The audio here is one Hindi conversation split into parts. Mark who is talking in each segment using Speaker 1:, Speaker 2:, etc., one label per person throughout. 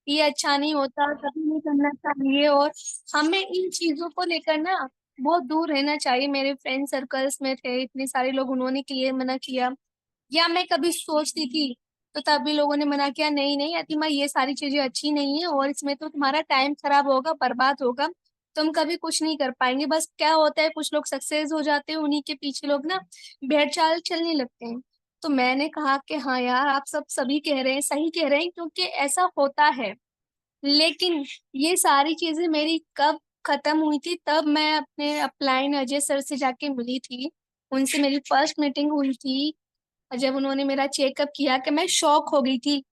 Speaker 1: ये अच्छा नहीं होता, कभी नहीं करना चाहिए। और हमें इन चीजों को लेकर ना बहुत दूर रहना चाहिए। मेरे फ्रेंड सर्कल्स में थे इतने सारे लोग, उन्होंने क्लियर मना किया। या मैं कभी सोचती थी तो तब भी लोगों ने मना किया, नहीं नहीं अतिमा ये सारी चीजें अच्छी नहीं है और इसमें तो तुम्हारा टाइम खराब होगा, बर्बाद होगा, तुम कभी कुछ नहीं कर पाएंगे। बस क्या होता है, कुछ लोग सक्सेस हो जाते हैं, उन्हीं के पीछे लोग ना भेड़ चाल चलने लगते हैं। तो मैंने कहा कि हाँ यार, आप सब सभी कह रहे हैं, सही कह रहे हैं, क्योंकि ऐसा होता है। लेकिन ये सारी चीजें मेरी कब खत्म हुई थी, तब मैं अपने अपलाइन अजय सर से जाके मिली थी। उनसे मेरी फर्स्ट मीटिंग हुई थी। और जब उन्होंने मेरा चेकअप किया कि मैं शॉक हो गई थी।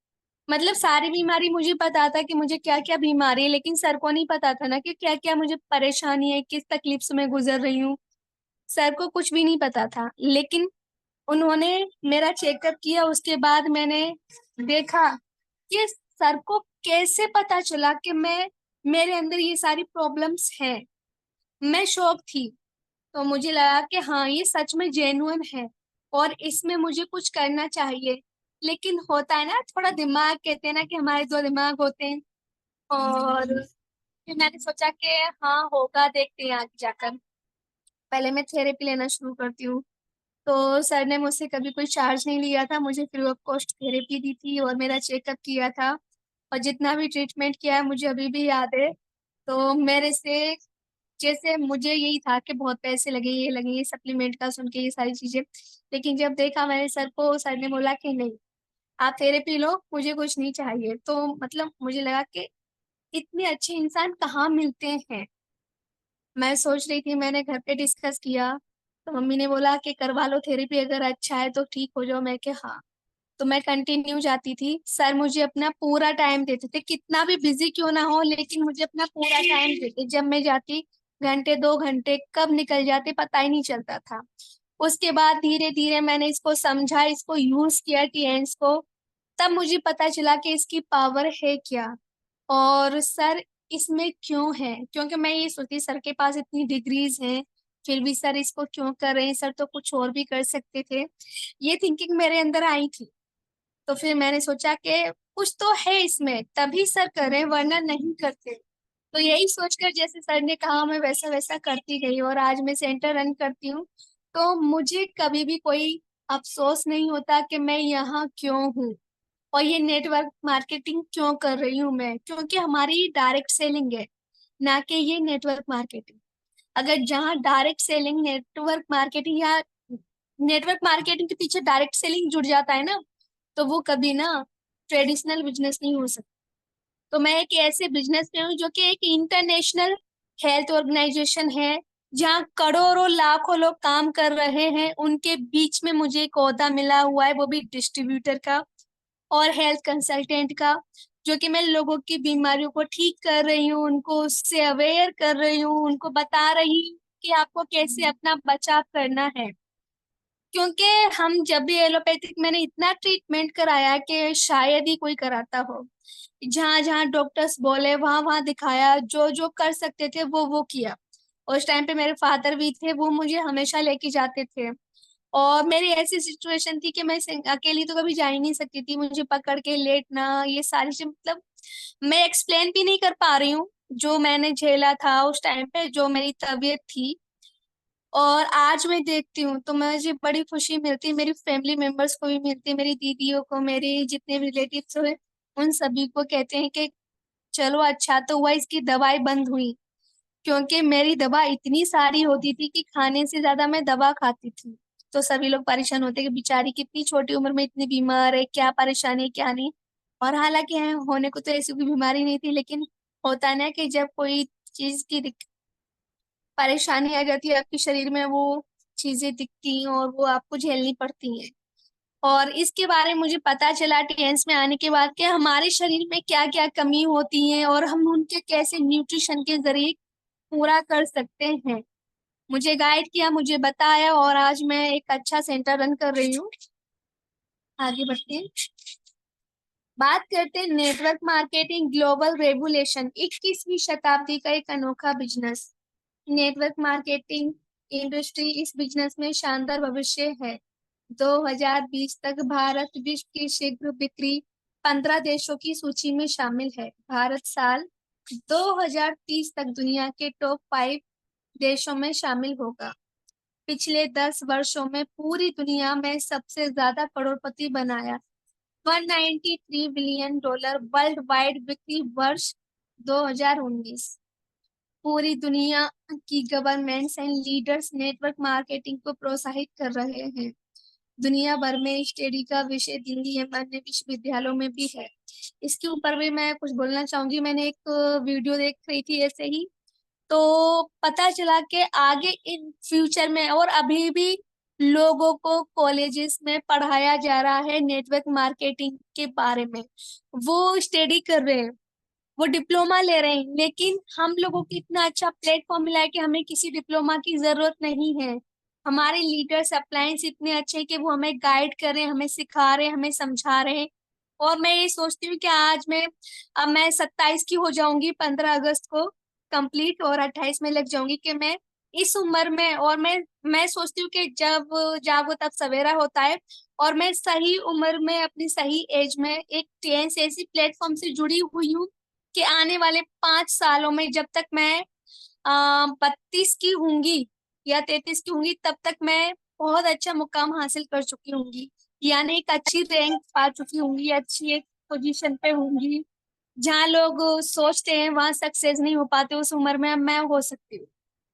Speaker 1: मतलब सारी बीमारी मुझे पता था कि मुझे क्या क्या बीमारी है, लेकिन सर को नहीं पता था ना कि क्या क्या मुझे परेशानी है, किस तकलीफ से मैं गुजर रही हूँ। सर को कुछ भी नहीं पता था। लेकिन उन्होंने मेरा चेकअप किया, उसके बाद मैंने देखा कि सर को कैसे पता चला कि मैं मेरे अंदर ये सारी प्रॉब्लम्स हैं। मैं शॉक थी। तो मुझे लगा कि हाँ, ये सच में जेन्युइन है और इसमें मुझे कुछ करना चाहिए। लेकिन होता है ना, थोड़ा दिमाग, कहते हैं ना कि हमारे दो दिमाग होते हैं। और फिर मैंने सोचा कि हाँ होगा, देखते हैं आगे जाकर। पहले मैं थेरेपी लेना शुरू करती हूँ। तो सर ने मुझसे कभी कोई चार्ज नहीं लिया था, मुझे फ्री ऑफ कॉस्ट थेरेपी दी थी और मेरा चेकअप किया था। और जितना भी ट्रीटमेंट किया है मुझे अभी भी याद है। तो मेरे से, जैसे मुझे यही था कि बहुत पैसे लगे ये सप्लीमेंट का सुन के ये सारी चीजें। लेकिन जब देखा मैंने सर को, सर ने बोला कि नहीं, आप थेरेपी लो, मुझे कुछ नहीं चाहिए। तो मतलब मुझे लगा कि इतने अच्छे इंसान कहाँ मिलते हैं। मैं सोच रही थी, मैंने घर पे डिस्कस किया। तो मम्मी ने बोला कि करवा लो थेरेपी, अगर अच्छा है तो ठीक हो जाओ। मैं कि हाँ। तो मैं कंटिन्यू जाती थी। सर मुझे अपना पूरा टाइम देते थे, कितना भी बिजी क्यों ना हो, लेकिन मुझे अपना पूरा टाइम देते। जब मैं जाती, घंटे 2 घंटे कब निकल जाते पता ही नहीं चलता था। उसके बाद धीरे धीरे मैंने इसको समझा, इसको यूज किया, टीएंस को। तब मुझे पता चला कि इसकी पावर है क्या। और सर इसमें क्यों है, क्योंकि मैं ये सोचती सर के पास इतनी डिग्रीज हैं, फिर भी सर इसको क्यों कर रहे हैं, सर तो कुछ और भी कर सकते थे। ये थिंकिंग मेरे अंदर आई थी। तो फिर मैंने सोचा कि कुछ तो है इसमें, तभी सर करे वरना नहीं करते। तो यही सोचकर जैसे सर ने कहा, मैं वैसा वैसा करती गई और आज मैं सेंटर रन करती हूँ। तो मुझे कभी भी कोई अफसोस नहीं होता कि मैं यहाँ क्यों हूँ और ये नेटवर्क मार्केटिंग क्यों कर रही हूँ मैं, क्योंकि हमारी डायरेक्ट सेलिंग है, ना कि ये नेटवर्क मार्केटिंग। अगर जहाँ डायरेक्ट सेलिंग, नेटवर्क मार्केटिंग या नेटवर्क मार्केटिंग के पीछे डायरेक्ट सेलिंग जुड़ जाता है ना, तो वो कभी ना ट्रेडिशनल बिजनेस नहीं हो सकता। तो मैं एक ऐसे बिजनेस में हूँ जो कि एक इंटरनेशनल हेल्थ ऑर्गेनाइजेशन है, जहाँ करोड़ों लाखों लोग काम कर रहे हैं, उनके बीच में मुझे एक ओहदा मिला हुआ है, वो भी डिस्ट्रीब्यूटर का और हेल्थ कंसल्टेंट का। जो कि मैं लोगों की बीमारियों को ठीक कर रही हूँ, उनको उससे अवेयर कर रही हूँ, उनको बता रही हूँ कि आपको कैसे अपना बचाव करना है। क्योंकि हम जब भी एलोपैथिक, मैंने इतना ट्रीटमेंट कराया कि शायद ही कोई कराता हो। जहाँ जहाँ डॉक्टर्स बोले वहां वहां दिखाया, जो जो कर सकते थे वो किया। उस टाइम पे मेरे फादर भी थे, वो मुझे हमेशा लेके जाते थे। और मेरी ऐसी सिचुएशन थी कि मैं अकेली तो कभी जा ही नहीं सकती थी, मुझे पकड़ के लेटना, ये सारी चीज, मतलब मैं एक्सप्लेन भी नहीं कर पा रही हूँ जो मैंने झेला था उस टाइम पे, जो मेरी तबीयत थी। और आज मैं देखती हूँ तो मुझे बड़ी खुशी मिलती है, मेरी फैमिली मेंबर्स को भी मिलती है, मेरी दीदियों को, मेरे जितने भी रिलेटिव्स हुए, उन सभी को कहते हैं कि चलो अच्छा तो हुआ इसकी दवाई बंद हुई। क्योंकि मेरी दवा इतनी सारी होती थी कि खाने से ज्यादा मैं दवा खाती थी। तो सभी लोग परेशान होते कि बेचारी कितनी छोटी उम्र में इतनी बीमार है, क्या परेशानी है क्या नहीं। और हालांकि होने को तो ऐसी कोई बीमारी नहीं थी, लेकिन होता है ना कि जब कोई चीज की परेशानी आ जाती है आपके शरीर में, वो चीजें दिखती हैं और वो आपको झेलनी पड़ती हैं। और इसके बारे में मुझे पता चला टीएंस में आने के बाद कि हमारे शरीर में क्या क्या कमी होती है और हम उनके कैसे न्यूट्रिशन के जरिए पूरा कर सकते हैं। मुझे गाइड किया, मुझे बताया और आज मैं एक अच्छा सेंटर रन कर रही हूँ। आगे बढ़ते हैं। बात करते हैं नेटवर्क मार्केटिंग ग्लोबल रेवुलेशन, 21वीं शताब्दी का एक अनोखा बिजनेस। नेटवर्क मार्केटिंग इंडस्ट्री, इस बिजनेस में शानदार भविष्य है। 2020 तक भारत विश्व की शीघ्र बिक्री 15 देशों की सूची में शामिल है। भारत साल 2030 तक दुनिया के टॉप 5 देशों में शामिल होगा। पिछले 10 वर्षों में पूरी दुनिया में सबसे ज्यादा करोड़पति बनाया। 193 बिलियन डॉलर वर्ल्ड वाइड बिक्री वर्ष 2019। पूरी दुनिया की governments and leaders network marketing को प्रोत्साहित कर रहे हैं। दुनिया भर में स्टडी का विषय दिल्ली एवं अन्य विश्वविद्यालयों में भी है। इसके ऊपर भी मैं कुछ बोलना चाहूंगी। मैंने एक वीडियो देख रही थी ऐसे ही, तो पता चला कि आगे इन फ्यूचर में और अभी भी लोगों को कॉलेजेस में पढ़ाया जा रहा है नेटवर्क मार्केटिंग के बारे में। वो स्टडी कर रहे हैं, वो डिप्लोमा ले रहे हैं, लेकिन हम लोगों को इतना अच्छा प्लेटफॉर्म मिला है कि हमें किसी डिप्लोमा की जरूरत नहीं है। हमारे लीडर्स अप्लायंस इतने अच्छे हैं कि वो हमें गाइड कर रहे हैं, हमें सिखा रहे हैं, हमें समझा रहे हैं। और मैं ये सोचती हूँ कि आज मैं 27 की हो जाऊंगी 15 अगस्त को कंप्लीट, और 28 में लग जाऊंगी कि मैं इस उम्र में, और मैं सोचती हूँ कि जब जागो तब सवेरा होता है। और मैं सही उम्र में अपनी सही एज में एक टेंस ऐसी प्लेटफॉर्म से जुड़ी हुई हूँ कि आने वाले 5 सालों में जब तक मैं 32 की होंगी या 33 की होंगी, तब तक मैं बहुत अच्छा मुकाम हासिल कर चुकी होंगी, यानी एक अच्छी रैंक पा चुकी होंगी, अच्छी एक पोजीशन पे होंगी। जहाँ लोग सोचते हैं वहां सक्सेस नहीं हो पाते, उस उम्र में मैं हो सकती हूँ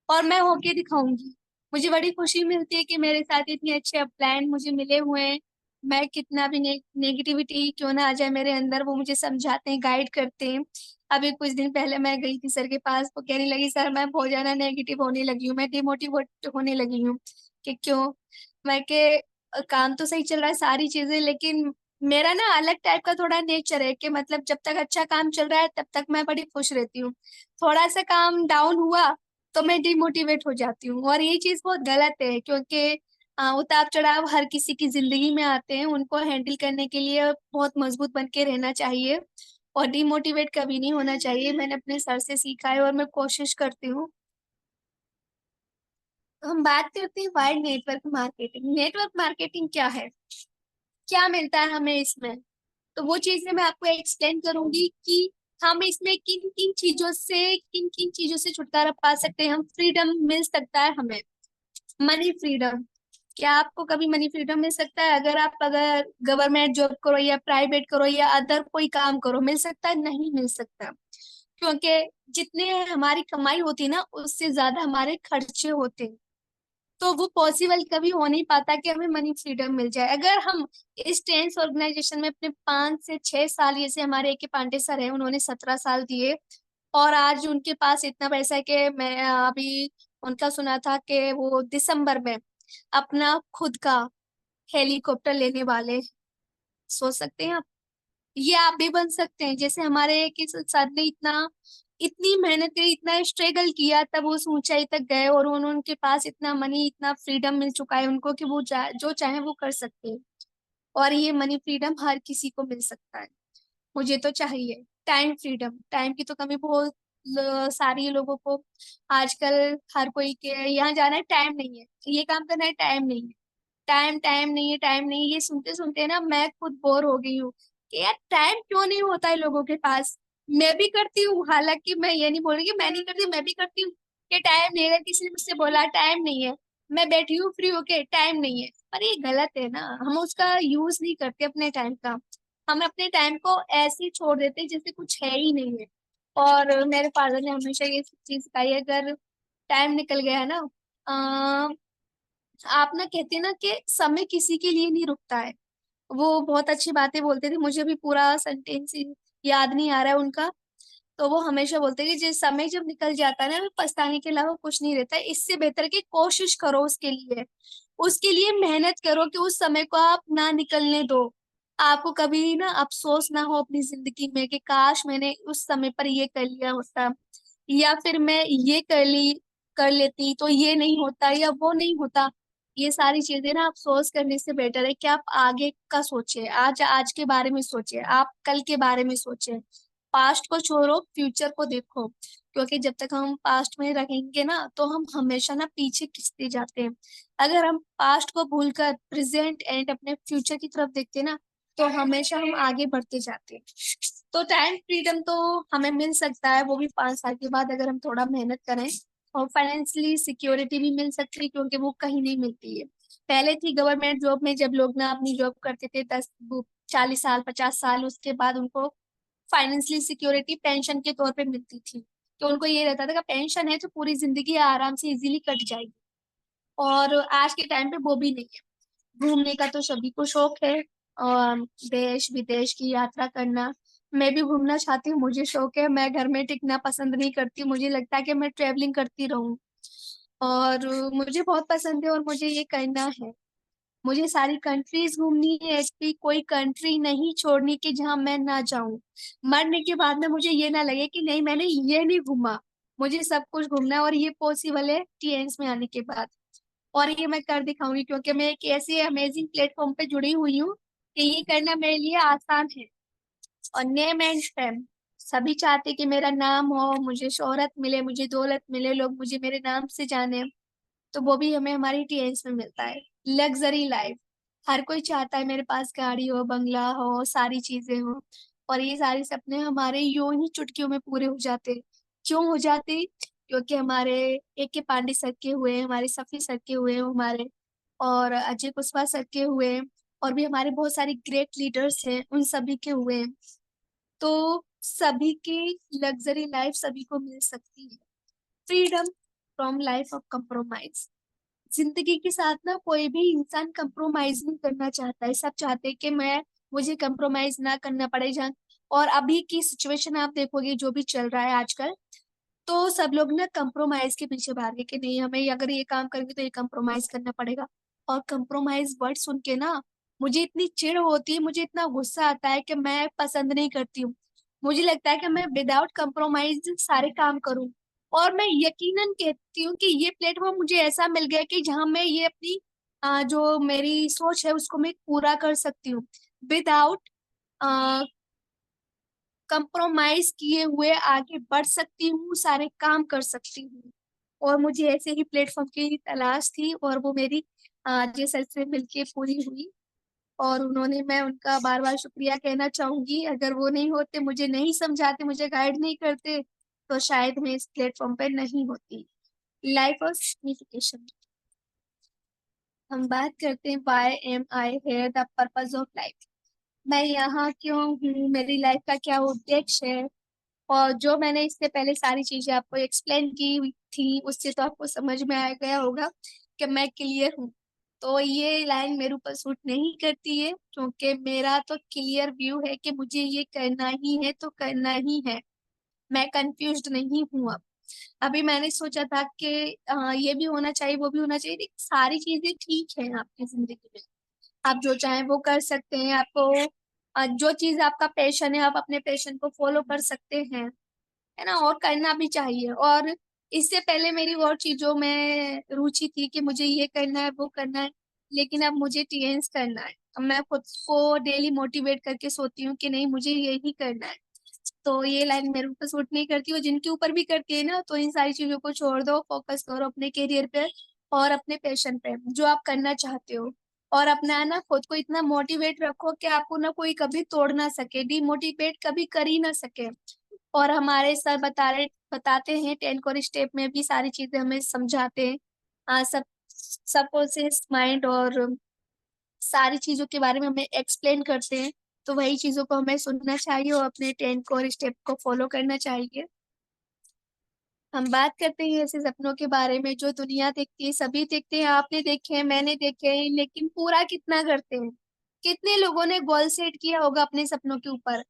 Speaker 1: और मैं होके दिखाऊंगी। मुझे बड़ी खुशी मिलती है कि मेरे साथ इतने अच्छे अपलायन मुझे मिले हुए हैं। मैं कितना भी नेगेटिविटी क्यों ना आ जाए मेरे अंदर, वो मुझे समझाते हैं, गाइड करते हैं। अभी कुछ दिन पहले मैं गई थी सर के पास, वो कहने लगी सर मैं बहुत ज्यादा नेगेटिव होने लगी हूँ, मैं डिमोटिवेट होने लगी हूँ। कि क्यों? मैं के काम तो सही चल रहा है सारी चीजें, लेकिन मेरा ना अलग टाइप का थोड़ा नेचर है कि मतलब जब तक अच्छा काम चल रहा है तब तक मैं बड़ी खुश रहती हूँ। थोड़ा सा काम डाउन हुआ तो मैं डिमोटिवेट हो जाती हूँ, और ये चीज बहुत गलत है, क्योंकि उतार चढ़ाव हर किसी की जिंदगी में आते हैं, उनको हैंडल करने के लिए बहुत मजबूत बन के रहना चाहिए और डिमोटिवेट कभी नहीं होना चाहिए। मैंने अपने सर से सीखा है और मैं कोशिश करती हूँ। हम बात करते हैं wide network marketing. Network marketing क्या है, क्या मिलता है हमें इसमें? तो वो चीजें मैं आपको एक्सप्लेन करूंगी कि हम इसमें किन किन चीजों से छुटकारा पा सकते हैं, हम फ्रीडम मिल सकता है हमें। Money freedom. क्या आपको कभी मनी फ्रीडम मिल सकता है? अगर गवर्नमेंट जॉब करो या प्राइवेट करो या अदर कोई काम करो, मिल सकता है? नहीं मिल सकता, क्योंकि जितने हमारी कमाई होती है ना, उससे ज्यादा हमारे खर्चे होते हैं। तो वो पॉसिबल कभी हो नहीं पाता कि हमें मनी फ्रीडम मिल जाए। अगर हम इस टेंस ऑर्गेनाइजेशन में अपने 5 से 6 साल, जैसे हमारे ए के पांडे सर है, उन्होंने 17 साल दिए और आज उनके पास इतना पैसा है कि मैं अभी उनका सुना था कि वो दिसंबर में अपना खुद का हेलीकॉप्टर लेने वाले। सोच सकते हैं आप? ये आप भी बन सकते हैं, जैसे हमारे किस सर ने इतनी मेहनत करी, इतना स्ट्रगल किया, तब उस ऊंचाई तक गए और उनके पास इतना मनी, इतना फ्रीडम मिल चुका है उनको कि वो जो चाहे वो कर सकते हैं। और ये मनी फ्रीडम हर किसी को मिल सकता है। मुझे तो चाहिए टाइम फ्रीडम। टाइम की तो कमी बहुत सारी लोगों को आजकल, हर कोई के यहाँ जाना है टाइम नहीं है, ये काम करना है टाइम नहीं है, टाइम टाइम नहीं है, टाइम नहीं है। ये सुनते सुनते ना मैं खुद बोर हो गई हूँ कि यार टाइम क्यों नहीं होता है लोगों के पास। मैं भी करती हूँ, हालांकि मैं ये नहीं बोल रही कि मैं नहीं करती, मैं भी करती हूँ कि टाइम नहीं है। किसी ने मुझसे बोला टाइम नहीं है, मैं बैठी हूँ फ्री होके, टाइम नहीं है। पर ये गलत है ना, हम उसका यूज नहीं करते अपने टाइम का। हम अपने टाइम को ऐसे ही छोड़ देते हैं जैसे कुछ है ही नहीं है। और मेरे फादर ने हमेशा ये चीज सिखाई है, अगर टाइम निकल गया है ना, आप ना कहते हैं ना कि समय किसी के लिए नहीं रुकता है। वो बहुत अच्छी बातें बोलते थे, मुझे भी पूरा सेंटेंस याद नहीं आ रहा है उनका। तो वो हमेशा बोलते कि जिस समय जब निकल जाता है ना, पछताने के अलावा कुछ नहीं रहता है। इससे बेहतर कि कोशिश करो उसके लिए मेहनत करो कि उस समय को आप ना निकलने दो। आपको कभी ना अफसोस ना हो अपनी जिंदगी में कि काश मैंने उस समय पर ये कर लिया होता, या फिर मैं ये कर लेती तो ये नहीं होता या वो नहीं होता। ये सारी चीजें ना अफसोस करने से बेटर है कि आप आगे का सोचिए, आज आज के बारे में सोचिए, आप कल के बारे में सोचिए। पास्ट को छोड़ो, फ्यूचर को देखो, क्योंकि जब तक हम पास्ट में रहेंगे ना तो हम हमेशा ना पीछे खिंचते जाते हैं। अगर हम पास्ट को भूलकर प्रेजेंट एंड अपने फ्यूचर की तरफ देखते हैं ना, तो हमेशा हम आगे बढ़ते जाते हैं। तो टाइम फ्रीडम तो हमें मिल सकता है, वो भी 5 साल के बाद अगर हम थोड़ा मेहनत करें। और फाइनेंशियली सिक्योरिटी भी मिल सकती है, क्योंकि वो कहीं नहीं मिलती है। पहले थी गवर्नमेंट जॉब में, जब लोग ना अपनी जॉब करते थे 40 साल 50 साल, उसके बाद उनको फाइनेंशियली सिक्योरिटी पेंशन के तौर पे मिलती थी। तो उनको ये रहता था कि पेंशन है तो पूरी जिंदगी आराम से इजीली कट जाएगी। और आज के टाइम पे वो भी नहीं है। घूमने का तो सभी को शौक है, और देश विदेश की यात्रा करना। मैं भी घूमना चाहती हूँ, मुझे शौक है। मैं घर में टिकना पसंद नहीं करती, मुझे लगता है कि मैं ट्रेवलिंग करती रहूं। और मुझे बहुत पसंद है और मुझे ये करना है। मुझे सारी कंट्रीज घूमनी है, ऐसी कोई कंट्री नहीं छोड़नी कि जहां मैं ना जाऊं। मरने के बाद में मुझे ये ना लगे कि नहीं मैंने ये नहीं घूमा। मुझे सब कुछ घूमना है, और ये पॉसिबल है टीएन्स में आने के बाद। और ये मैं कर दिखाऊंगी, क्योंकि मैं एक ऐसे अमेजिंग प्लेटफॉर्म पे जुड़ी हुई हूँ कि ये करना मेरे लिए आसान है। और नेम एंड फेम, सभी चाहते कि मेरा नाम हो, मुझे शोहरत मिले, मुझे दौलत मिले, लोग मुझे मेरे नाम से जाने। तो वो भी हमें हमारी टीएन्स में मिलता है। लग्जरी लाइफ, हर कोई चाहता है मेरे पास गाड़ी हो, बंगला हो, सारी चीजें हो। और ये सारे सपने हमारे यूं ही चुटकियों में पूरे हो जाते। क्यों हो जाते? क्योंकि हमारे ए के पांडे सर के हुए, हमारे सफी सर के हुए, हमारे और अजय कुशवाहा सर के हुए, और भी हमारे बहुत सारे ग्रेट लीडर्स हैं, उन सभी के हुए। तो सभी की लग्जरी लाइफ सभी को मिल सकती है। Freedom from life of compromise, जिंदगी के साथ ना कोई भी इंसान कंप्रोमाइज नहीं करना चाहता है। सब चाहते हैं कि मुझे कंप्रोमाइज ना करना पड़े। जहाँ और अभी की सिचुएशन आप देखोगे जो भी चल रहा है आजकल, तो सब लोग ना कंप्रोमाइज के पीछे भागे कि नहीं हमें अगर ये काम करेंगे तो ये कंप्रोमाइज करना पड़ेगा। और कंप्रोमाइज वर्ड सुन के ना मुझे इतनी चिढ़ होती है, मुझे इतना गुस्सा आता है कि मैं पसंद नहीं करती हूँ। मुझे लगता है कि मैं विदाउट कंप्रोमाइज सारे काम करूँ। और मैं यकीनन कहती हूँ कि ये प्लेटफॉर्म मुझे ऐसा मिल गया कि जहाँ मैं ये अपनी जो मेरी सोच है उसको मैं पूरा कर सकती हूँ, विदाउट कंप्रोमाइज किए हुए आगे बढ़ सकती हूँ, सारे काम कर सकती हूँ। और मुझे ऐसे ही प्लेटफॉर्म की तलाश थी, और वो मेरी जे सर से मिलके पूरी हुई। और उन्होंने, मैं उनका बार बार शुक्रिया कहना चाहूंगी। अगर वो नहीं होते, मुझे नहीं समझाते, मुझे गाइड नहीं करते, तो शायद मैं इस प्लेटफॉर्म पे नहीं होती। लाइफ और सिग्निफिकेशन, हम बात करते हैं why am I here, the purpose of life. मैं यहाँ क्यों हूँ, मेरी लाइफ का क्या उद्देश्य है। और जो मैंने इससे पहले सारी चीजें आपको एक्सप्लेन की हुई थी, उससे तो आपको समझ में आ गया होगा कि मैं क्लियर हूँ। तो ये लाइन मेरे ऊपर सूट नहीं करती है, क्योंकि मेरा तो क्लियर व्यू है कि मुझे ये करना ही है तो करना ही है। मैं कंफ्यूज्ड नहीं हूँ अब। अभी मैंने सोचा था कि ये भी होना चाहिए, वो भी होना चाहिए, लेकिन सारी चीजें ठीक है आपकी जिंदगी में। आप जो चाहें वो कर सकते हैं। आपको जो चीज आपका पैशन है, आप अपने पैशन को फॉलो कर सकते हैं, है ना। और करना भी चाहिए। और इससे पहले मेरी और चीजों में रुचि थी कि मुझे ये करना है वो करना है, लेकिन अब मुझे टीएन्स करना है। अब मैं खुद को डेली मोटिवेट करके सोती हूँ कि नहीं मुझे यही करना है। तो ये लाइन मेरे ऊपर सूट नहीं करती, और जिनके ऊपर भी करती है ना, तो इन सारी चीजों को छोड़ दो, फोकस करो अपने करियर पे और अपने पैशन पे जो आप करना चाहते हो। और अपना ना खुद को इतना मोटिवेट रखो कि आपको ना कोई कभी तोड़ ना सके, डिमोटिवेट कभी कर ही ना सके। और हमारे सर बताते हैं 10 कोर स्टेप में भी सारी चीजें हमें समझाते हैं। सब सबकॉन्शियस माइंड और सारी चीजों के बारे में हमें एक्सप्लेन करते हैं। तो वही चीजों को हमें सुनना चाहिए और अपने 10 कोर स्टेप को फॉलो करना चाहिए। हम बात करते हैं ऐसे सपनों के बारे में जो दुनिया देखती है, सभी देखते हैं, आपने देखे हैं, मैंने देखे हैं, लेकिन पूरा कितना करते हैं? कितने लोगों ने गोल सेट किया होगा अपने सपनों के ऊपर?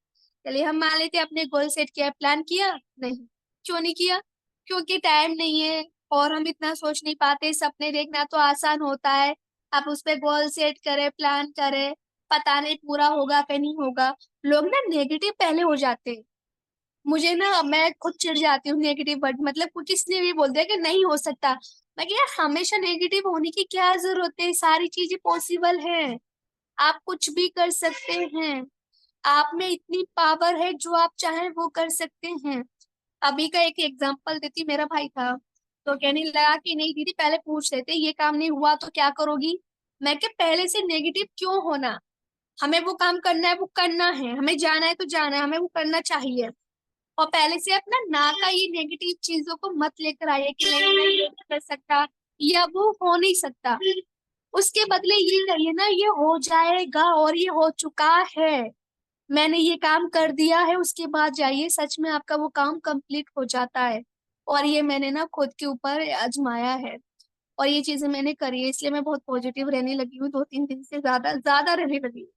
Speaker 1: चलिए हम मान लेते हैं अपने गोल सेट किया, प्लान किया नहीं। क्यों नहीं किया? क्योंकि टाइम नहीं है, और हम इतना सोच नहीं पाते। सपने देखना तो आसान होता है, आप उस पे गोल सेट करें, प्लान करें, पता नहीं पूरा होगा कि नहीं होगा। लोग ना नेगेटिव पहले हो जाते हैं। मुझे ना, मैं खुद चिढ़ जाती हूँ नेगेटिव वर्ड, मतलब कुछ किसी ने भी बोल दिया कि नहीं हो सकता, मैं क्या यार हमेशा नेगेटिव होने की क्या जरूरत है? सारी चीजें पॉसिबल है, आप कुछ भी कर सकते हैं। आप में इतनी पावर है, जो आप चाहें वो कर सकते हैं। अभी का एक एग्जांपल देती, मेरा भाई था, तो कहने लगा कि नहीं दीदी पहले पूछ लेते ये काम नहीं हुआ तो क्या करोगी। मैं क्या, पहले से नेगेटिव क्यों होना? हमें वो काम करना है, वो करना है, हमें जाना है तो जाना है, हमें वो करना चाहिए। और पहले से अपना ना का ये नेगेटिव चीजों को मत लेकर आइए कि नहीं मैं ये नहीं कर सकता या वो हो नहीं सकता। उसके बदले ये कहिए ना ये हो जाएगा और ये हो चुका है, मैंने ये काम कर दिया है, उसके बाद जाइए सच में आपका वो काम कंप्लीट हो जाता है। और ये मैंने ना खुद के ऊपर आजमाया है और ये चीजें मैंने करी है, इसलिए मैं बहुत पॉजिटिव रहने लगी हूँ, 2-3 दिन से ज्यादा ज्यादा रहने लगी हूँ।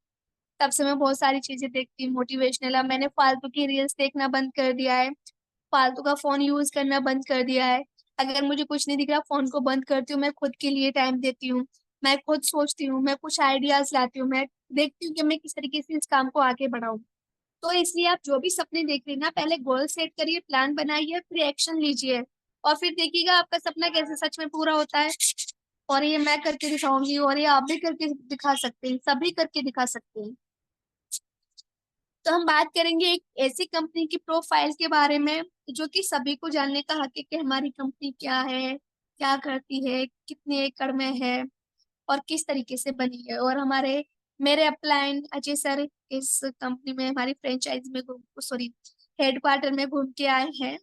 Speaker 1: तब से मैं बहुत सारी चीजें देखती हूँ मोटिवेशनल। अब मैंने फालतू की रील्स देखना बंद कर दिया है, फालतू का फोन यूज करना बंद कर दिया है। अगर मुझे कुछ नहीं दिख रहा फोन को बंद करती हूँ, मैं खुद के लिए टाइम देती हूँ, मैं खुद सोचती हूँ, मैं कुछ आइडियाज लाती हूँ, मैं देखती हूँ कि मैं किस तरीके से इस काम को आगे बढ़ाऊँ। तो इसलिए आप जो भी सपने देख रहे हैं ना, पहले गोल सेट करिए, प्लान बनाइए, फिर एक्शन लीजिए, और फिर देखिएगा आपका सपना कैसे सच में पूरा होता है। और ये मैं करके दिखाऊंगी और ये आप भी करके दिखा सकते हैं, सभी करके दिखा सकते हैं। तो हम बात करेंगे एक ऐसी कंपनी की प्रोफाइल के बारे में जो कि सभी को जानने का हक है कि हमारी कंपनी क्या है, क्या करती है, कितने एकड़ में है और किस तरीके से बनी है। और हमारे मेरे अपलाइन अजय सर इस कंपनी में हमारी फ्रेंचाइज में घूम सॉरी हेडक्वार्टर में घूम के आए हैं।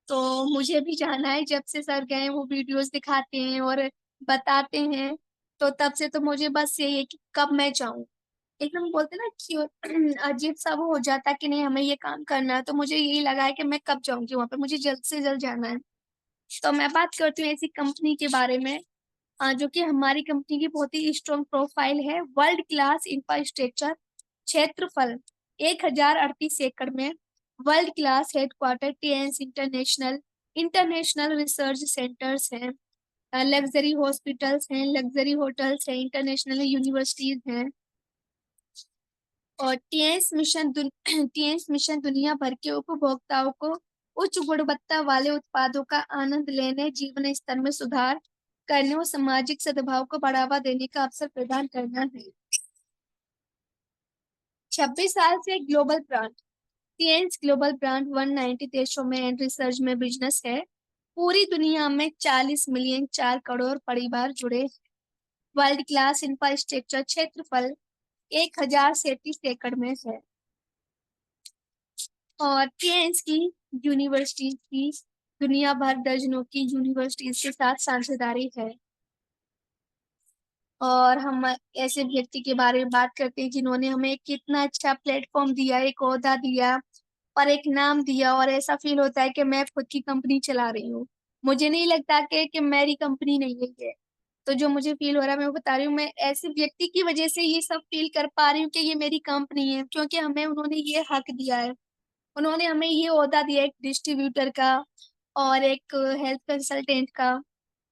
Speaker 1: तो मुझे भी जाना है, जब से सर गए वो वीडियोस दिखाते हैं और बताते हैं, तो तब से तो मुझे बस यही है कि कब मैं जाऊं। एकदम बोलते ना कि अजीब सा वो हो जाता है कि नहीं हमें ये काम करना है, तो मुझे यही लगा है कि मैं कब जाऊंगी वहां पे, मुझे जल्द से जल्द जाना है। तो मैं बात करती हूँ ऐसी कंपनी के बारे में जो कि हमारी कंपनी की बहुत ही स्ट्रॉन्ग प्रोफाइल है। वर्ल्ड क्लास इंफ्रास्ट्रक्चर, क्षेत्रफल 1038 एकड़ में, world class headquarter Tiens international, international research centres हैं, लग्जरी हॉस्पिटल्स हैं, लग्जरी होटल्स हैं, इंटरनेशनल यूनिवर्सिटीज हैं। और टीएंस मिशन दुनिया भर के उपभोक्ताओं को उच्च गुणवत्ता वाले उत्पादों का आनंद लेने, जीवन स्तर में सुधार करने और सामाजिक सद्भाव को बढ़ावा देने का अवसर प्रदान करना है। 26 साल से ग्लोबल ब्रांड, टीएंस ग्लोबल ब्रांड 190 देशों में एंड रिसर्च में बिजनेस है। पूरी दुनिया में 40 मिलियन 4 करोड़ परिवार जुड़े। वर्ल्ड क्लास इंफ्रास्ट्रक्चर, क्षेत्रफल 1037 एकड़ में है। और टीएंस की यूनिवर्सिटीज की दुनिया भर दर्जनों की यूनिवर्सिटीज के साथ साझेदारी है। और हम ऐसे व्यक्ति के बारे में बात करते हैं जिन्होंने हमें कितना अच्छा प्लेटफॉर्म दिया, एक ओहदा दिया और एक नाम दिया, और ऐसा फील होता है कि मैं खुद की कंपनी चला रही हूँ। मुझे नहीं लगता कि मेरी कंपनी नहीं है ये। तो जो मुझे फील हो रहा है मैं वो बता रही हूँ, मैं ऐसे व्यक्ति की वजह से ये सब फील कर पा रही हूँ कि ये मेरी कंपनी है, क्योंकि हमें उन्होंने ये हक दिया है। उन्होंने हमें ये ओहदा दिया एक डिस्ट्रीब्यूटर का और एक हेल्थ कंसल्टेंट का।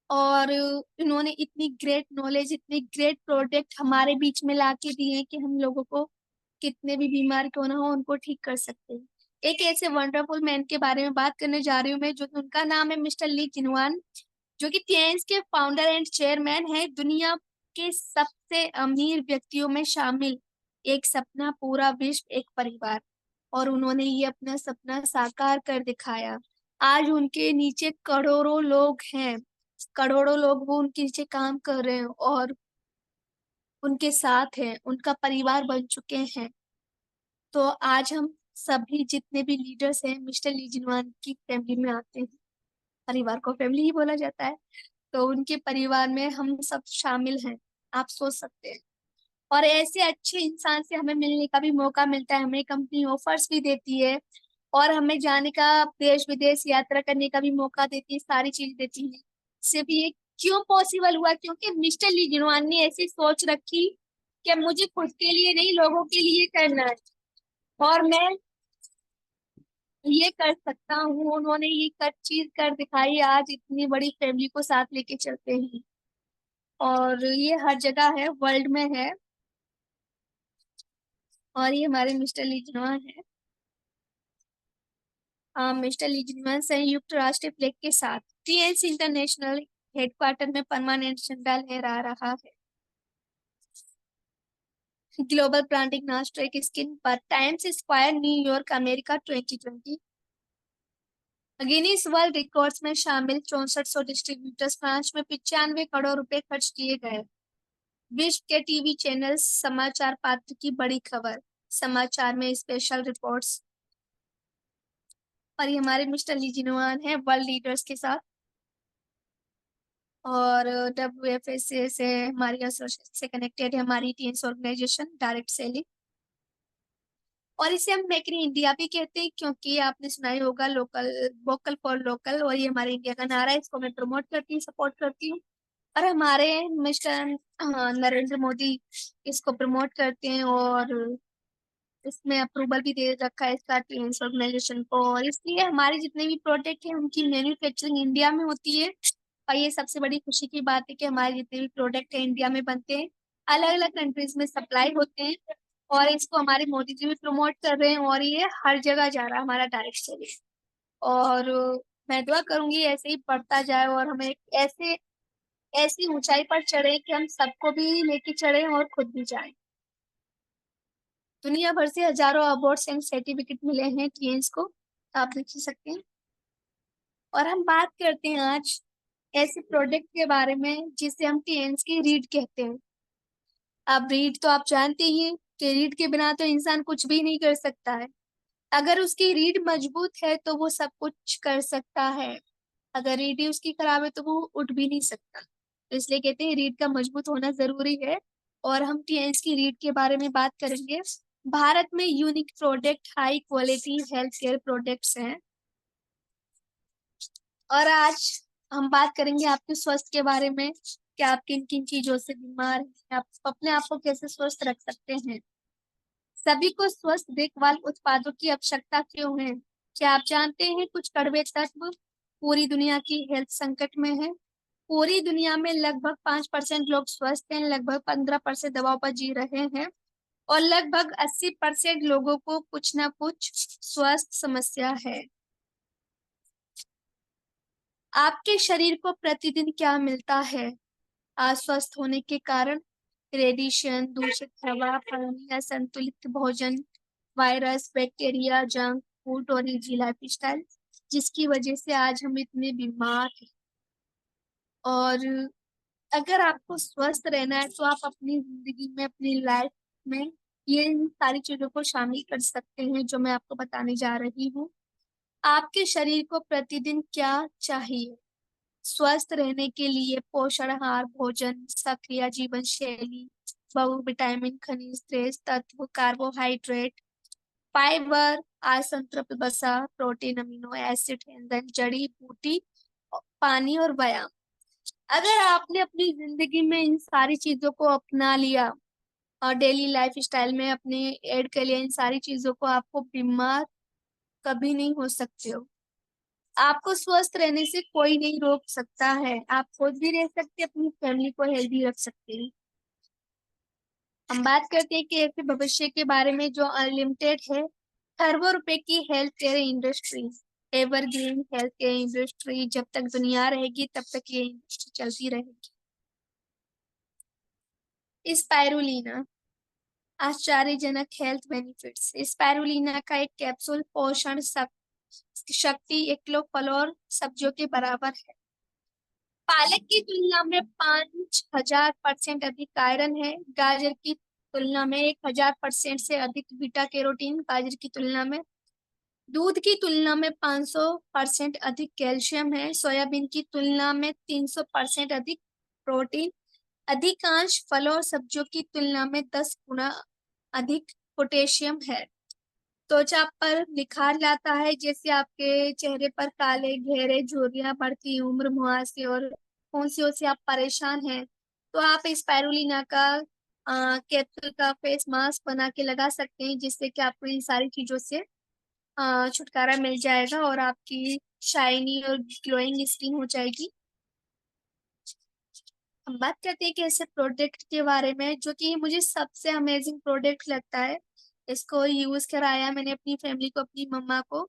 Speaker 1: और इन्होंने इतनी ग्रेट नॉलेज, इतनी ग्रेट प्रोडक्ट हमारे बीच में ला के दिए कि हम लोगों को कितने भी बीमार क्यों ना हो उनको ठीक कर सकते हैं। एक ऐसे वंडरफुल मैन के बारे में बात करने जा रही हूँ मैं, जो उनका नाम है मिस्टर ली जिनवान, जो कि टीएंस के फाउंडर एंड चेयरमैन है। दुनिया के सबसे अमीर व्यक्तियों में शामिल, एक सपना पूरा विश्व एक परिवार, और उन्होंने ये अपना सपना साकार कर दिखाया। आज उनके नीचे करोड़ों लोग हैं, करोड़ों लोग वो उनके नीचे काम कर रहे हैं और उनके साथ हैं, उनका परिवार बन चुके हैं। तो आज हम सभी जितने भी लीडर्स हैं मिस्टर ली जिनवान की फैमिली में आते हैं। परिवार को फैमिली ही बोला जाता है, तो उनके परिवार में हम सब शामिल हैं। आप सोच सकते हैं। और ऐसे अच्छे इंसान से हमें मिलने का भी मौका मिलता है, हमें कंपनी ऑफर्स भी देती है और हमें जाने का, देश विदेश यात्रा करने का भी मौका देती है, सारी चीज देती है। सिर्फ ये क्यों पॉसिबल हुआ, क्योंकि मिस्टर ली जिनवान ने ऐसी सोच रखी कि मुझे खुद के लिए नहीं लोगों के लिए करना है और मैं ये कर सकता हूँ। उन्होंने ये कर चीज कर दिखाई, आज इतनी बड़ी फैमिली को साथ लेके चलते हैं और ये हर जगह है, वर्ल्ड में है। और ये हमारे मिस्टर ली जिनवान है। मिस्टर ली जिनवान संयुक्त राष्ट्र फ्लैग के साथ टीएस इंटरनेशनल हेडक्वार्टर में परमानेंट झंडा लहरा रहा है। ग्लोबल ब्रांडिंग नास्ट्रेक स्किन पर times square New York America 2020। Guinness world records में शामिल 6400 डिस्ट्रीब्यूटर्स, फ्रांस में 95 करोड़ रुपए खर्च किए गए। विश्व के टीवी चैनल समाचार पात्र की बड़ी खबर, समाचार में स्पेशल रिपोर्ट्स। और ये हमारे मिस्टर ली जिनवान है वर्ल्ड लीडर्स के साथ। और WFS से हमारी एसोसिएशन से कनेक्टेड है हमारी टीएनस ऑर्गेनाइजेशन डायरेक्ट सेलिंग। और इसे हम मेक इन इंडिया भी कहते हैं, क्योंकि आपने सुना ही होगा लोकल वोकल फॉर लोकल, और ये हमारे इंडिया का नारा है। इसको मैं प्रमोट करती हूँ, सपोर्ट करती हूँ। और हमारे मिस्टर नरेंद्र मोदी इसको प्रमोट करते हैं, और इसमें अप्रूवल भी दे रखा है इसका टीएनस ऑर्गेनाइजेशन को। और इसलिए हमारे जितने भी प्रोडक्ट हैं उनकी मैन्युफैक्चरिंग इंडिया में होती है। और ये सबसे बड़ी खुशी की बात है कि हमारे जितने भी प्रोडक्ट हैं इंडिया में बनते हैं, अलग अलग कंट्रीज में सप्लाई होते हैं। और इसको हमारे मोदी जी भी प्रमोट कर रहे हैं, और ये हर जगह जा रहा है हमारा डायरेक्ट सेलिंग। और मैं दुआ करूंगी ऐसे ही बढ़ता जाए, और हमें एक ऐसे ऐसी ऊंचाई पर चढ़े कि हम सबको भी लेके चढ़े और खुद भी जाएं। दुनिया भर से हजारों अवार्ड्स एंड सर्टिफिकेट मिले हैं टीएन्स को, आप देख ही सकते हैं। और हम बात करते हैं आज ऐसे प्रोडक्ट के बारे में जिसे हम टीएन्स की रीड कहते हैं। अब रीड तो आप जानते ही हैं कि रीड के बिना तो इंसान कुछ भी नहीं कर सकता है। अगर उसकी रीड मजबूत है तो वो सब कुछ कर सकता है, अगर रीड ही उसकी खराब है तो वो उठ भी नहीं सकता। तो इसलिए कहते हैं रीड का मजबूत होना जरूरी है। और हम टीएन्स की रीड के बारे में बात करेंगे। भारत में unique product high quality health care products हैं। और आज हम बात करेंगे आपके स्वास्थ्य के बारे में कि आप किन किन चीजों से बीमार हैं, आप अपने आप को कैसे स्वस्थ रख सकते हैं। सभी को स्वस्थ देखभाल उत्पादों की आवश्यकता क्यों है? क्या आप जानते हैं कुछ कड़वे तत्व पूरी दुनिया की हेल्थ संकट में है? पूरी दुनिया में लगभग 5% लोग स्वस्थ हैं, लगभग 15% दवाओं पर जी रहे हैं, और लगभग 80% लोगों को कुछ ना कुछ स्वास्थ्य समस्या है। आपके शरीर को प्रतिदिन क्या मिलता है अस्वस्थ होने के कारण? रेडिएशन, दूषित हवा, पानी, असंतुलित भोजन, वायरस, बैक्टीरिया, जंक फूड और निजी लाइफ स्टाइल, जिसकी वजह से आज हम इतने बीमार हैं। और अगर आपको स्वस्थ रहना है तो आप अपनी जिंदगी में, अपनी लाइफ में ये इन सारी चीजों को शामिल कर सकते हैं जो मैं आपको बताने जा रही हूँ। आपके शरीर को प्रतिदिन क्या चाहिए? स्वस्थ रहने के लिए पोषण आहार, भोजन, सक्रिय जीवन शैली, बहुविटामिन खनिज, तेज तत्व, कार्बोहाइड्रेट, फाइबर, आसंतृप्त वसा, प्रोटीन, अमीनो एसिड, एंजाइम, जड़ी बूटी, पानी और व्यायाम। अगर आपने अपनी जिंदगी में इन सारी चीजों को अपना लिया और डेली लाइफ स्टाइल में अपने ऐड कर लिया इन सारी चीजों को, आपको बीमार कभी नहीं हो सकते हो। आपको स्वस्थ रहने से कोई नहीं रोक सकता है। आप खुद भी रह सकते हैं, अपनी फैमिली को हेल्दी रख सकते हैं। हम बात करते हैं कि ऐसे भविष्य के बारे में जो अनलिमिटेड है। खरबों रुपए की health care industry, evergreen health care industry, जब तक दुनिया रहेगी तब तक ये इंडस्ट्री चलती रहेगी। स्पाइरुलिना, आश्चर्यजनक हेल्थ बेनिफिट्स। स्पाइरुलिना का एक कैप्सूल पोषण शक्ति 1 किलो फल और सब्जियों के बराबर है। पालक की तुलना में 5000% अधिक आयरन है। गाजर की तुलना में 1000% से अधिक बीटा कैरोटीन, गाजर की तुलना में। दूध की तुलना में 500% अधिक कैल्शियम है। सोयाबीन की तुलना में 300% अधिक प्रोटीन। अधिकांश फलों और सब्जियों की तुलना में 10 गुना अधिक पोटेशियम है। त्वचा पर निखार लाता है, जैसे आपके चेहरे पर काले घेरे, झुर्रियां, बढ़ती उम्र, मुहासे और फुंसियों से आप परेशान हैं, तो आप स्पाइरुलिना का कैप्सूल का फेस मास्क बना के लगा सकते हैं, जिससे कि आपको इन सारी चीजों से छुटकारा मिल जाएगा और आपकी शाइनी और ग्लोइंग स्किन हो जाएगी। हम बात करते हैं कि ऐसे प्रोडक्ट के बारे में जो कि मुझे सबसे अमेजिंग प्रोडक्ट लगता है। इसको यूज कराया मैंने अपनी फैमिली को, अपनी मम्मा को।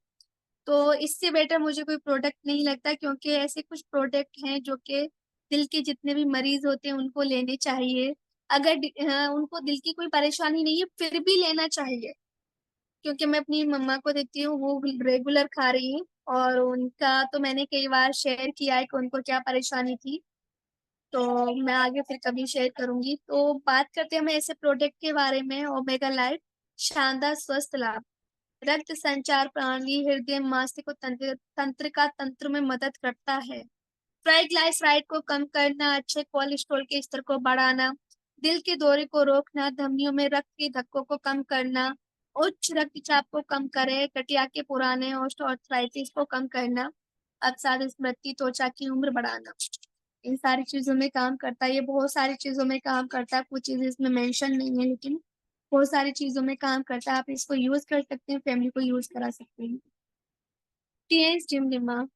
Speaker 1: तो इससे बेटर मुझे कोई प्रोडक्ट नहीं लगता, क्योंकि ऐसे कुछ प्रोडक्ट हैं जो कि दिल के जितने भी मरीज होते हैं उनको लेने चाहिए। अगर उनको दिल की कोई परेशानी नहीं है फिर भी लेना चाहिए, क्योंकि मैं अपनी मम्मा को देती हूँ, वो रेगुलर खा रही है। और उनका तो मैंने कई बार शेयर किया है कि उनको क्या परेशानी थी। तो मैं आगे फिर कभी शेयर करूंगी। तो बात करते हैं हम ऐसे प्रोडक्ट के बारे में। ओमेगा लाइफ शानदार स्वस्थ लाभ, रक्त संचार प्रणाली, हृदय मानसिक और तंत्रिका तंत्र में मदद करता है। ट्राइग्लाइसराइड को कम करना, अच्छे कोलेस्ट्रॉल के स्तर को बढ़ाना, दिल के दौरे को रोकना, धमनियों में रक्त के धक्कों को कम करना, उच्च रक्तचाप को कम करे, गठिया के पुराने ऑस्टियोआर्थराइटिस को कम करना, अवसाद स्मृति, त्वचा की उम्र बढ़ाना, इन सारी चीजों में काम करता है। ये बहुत सारी चीजों में काम करता है, कुछ चीजें इसमें मेंशन नहीं है, लेकिन बहुत सारी चीजों में काम करता है। आप इसको यूज कर सकते हैं, फैमिली को यूज करा सकते हैं। टीएस जिम जिमा,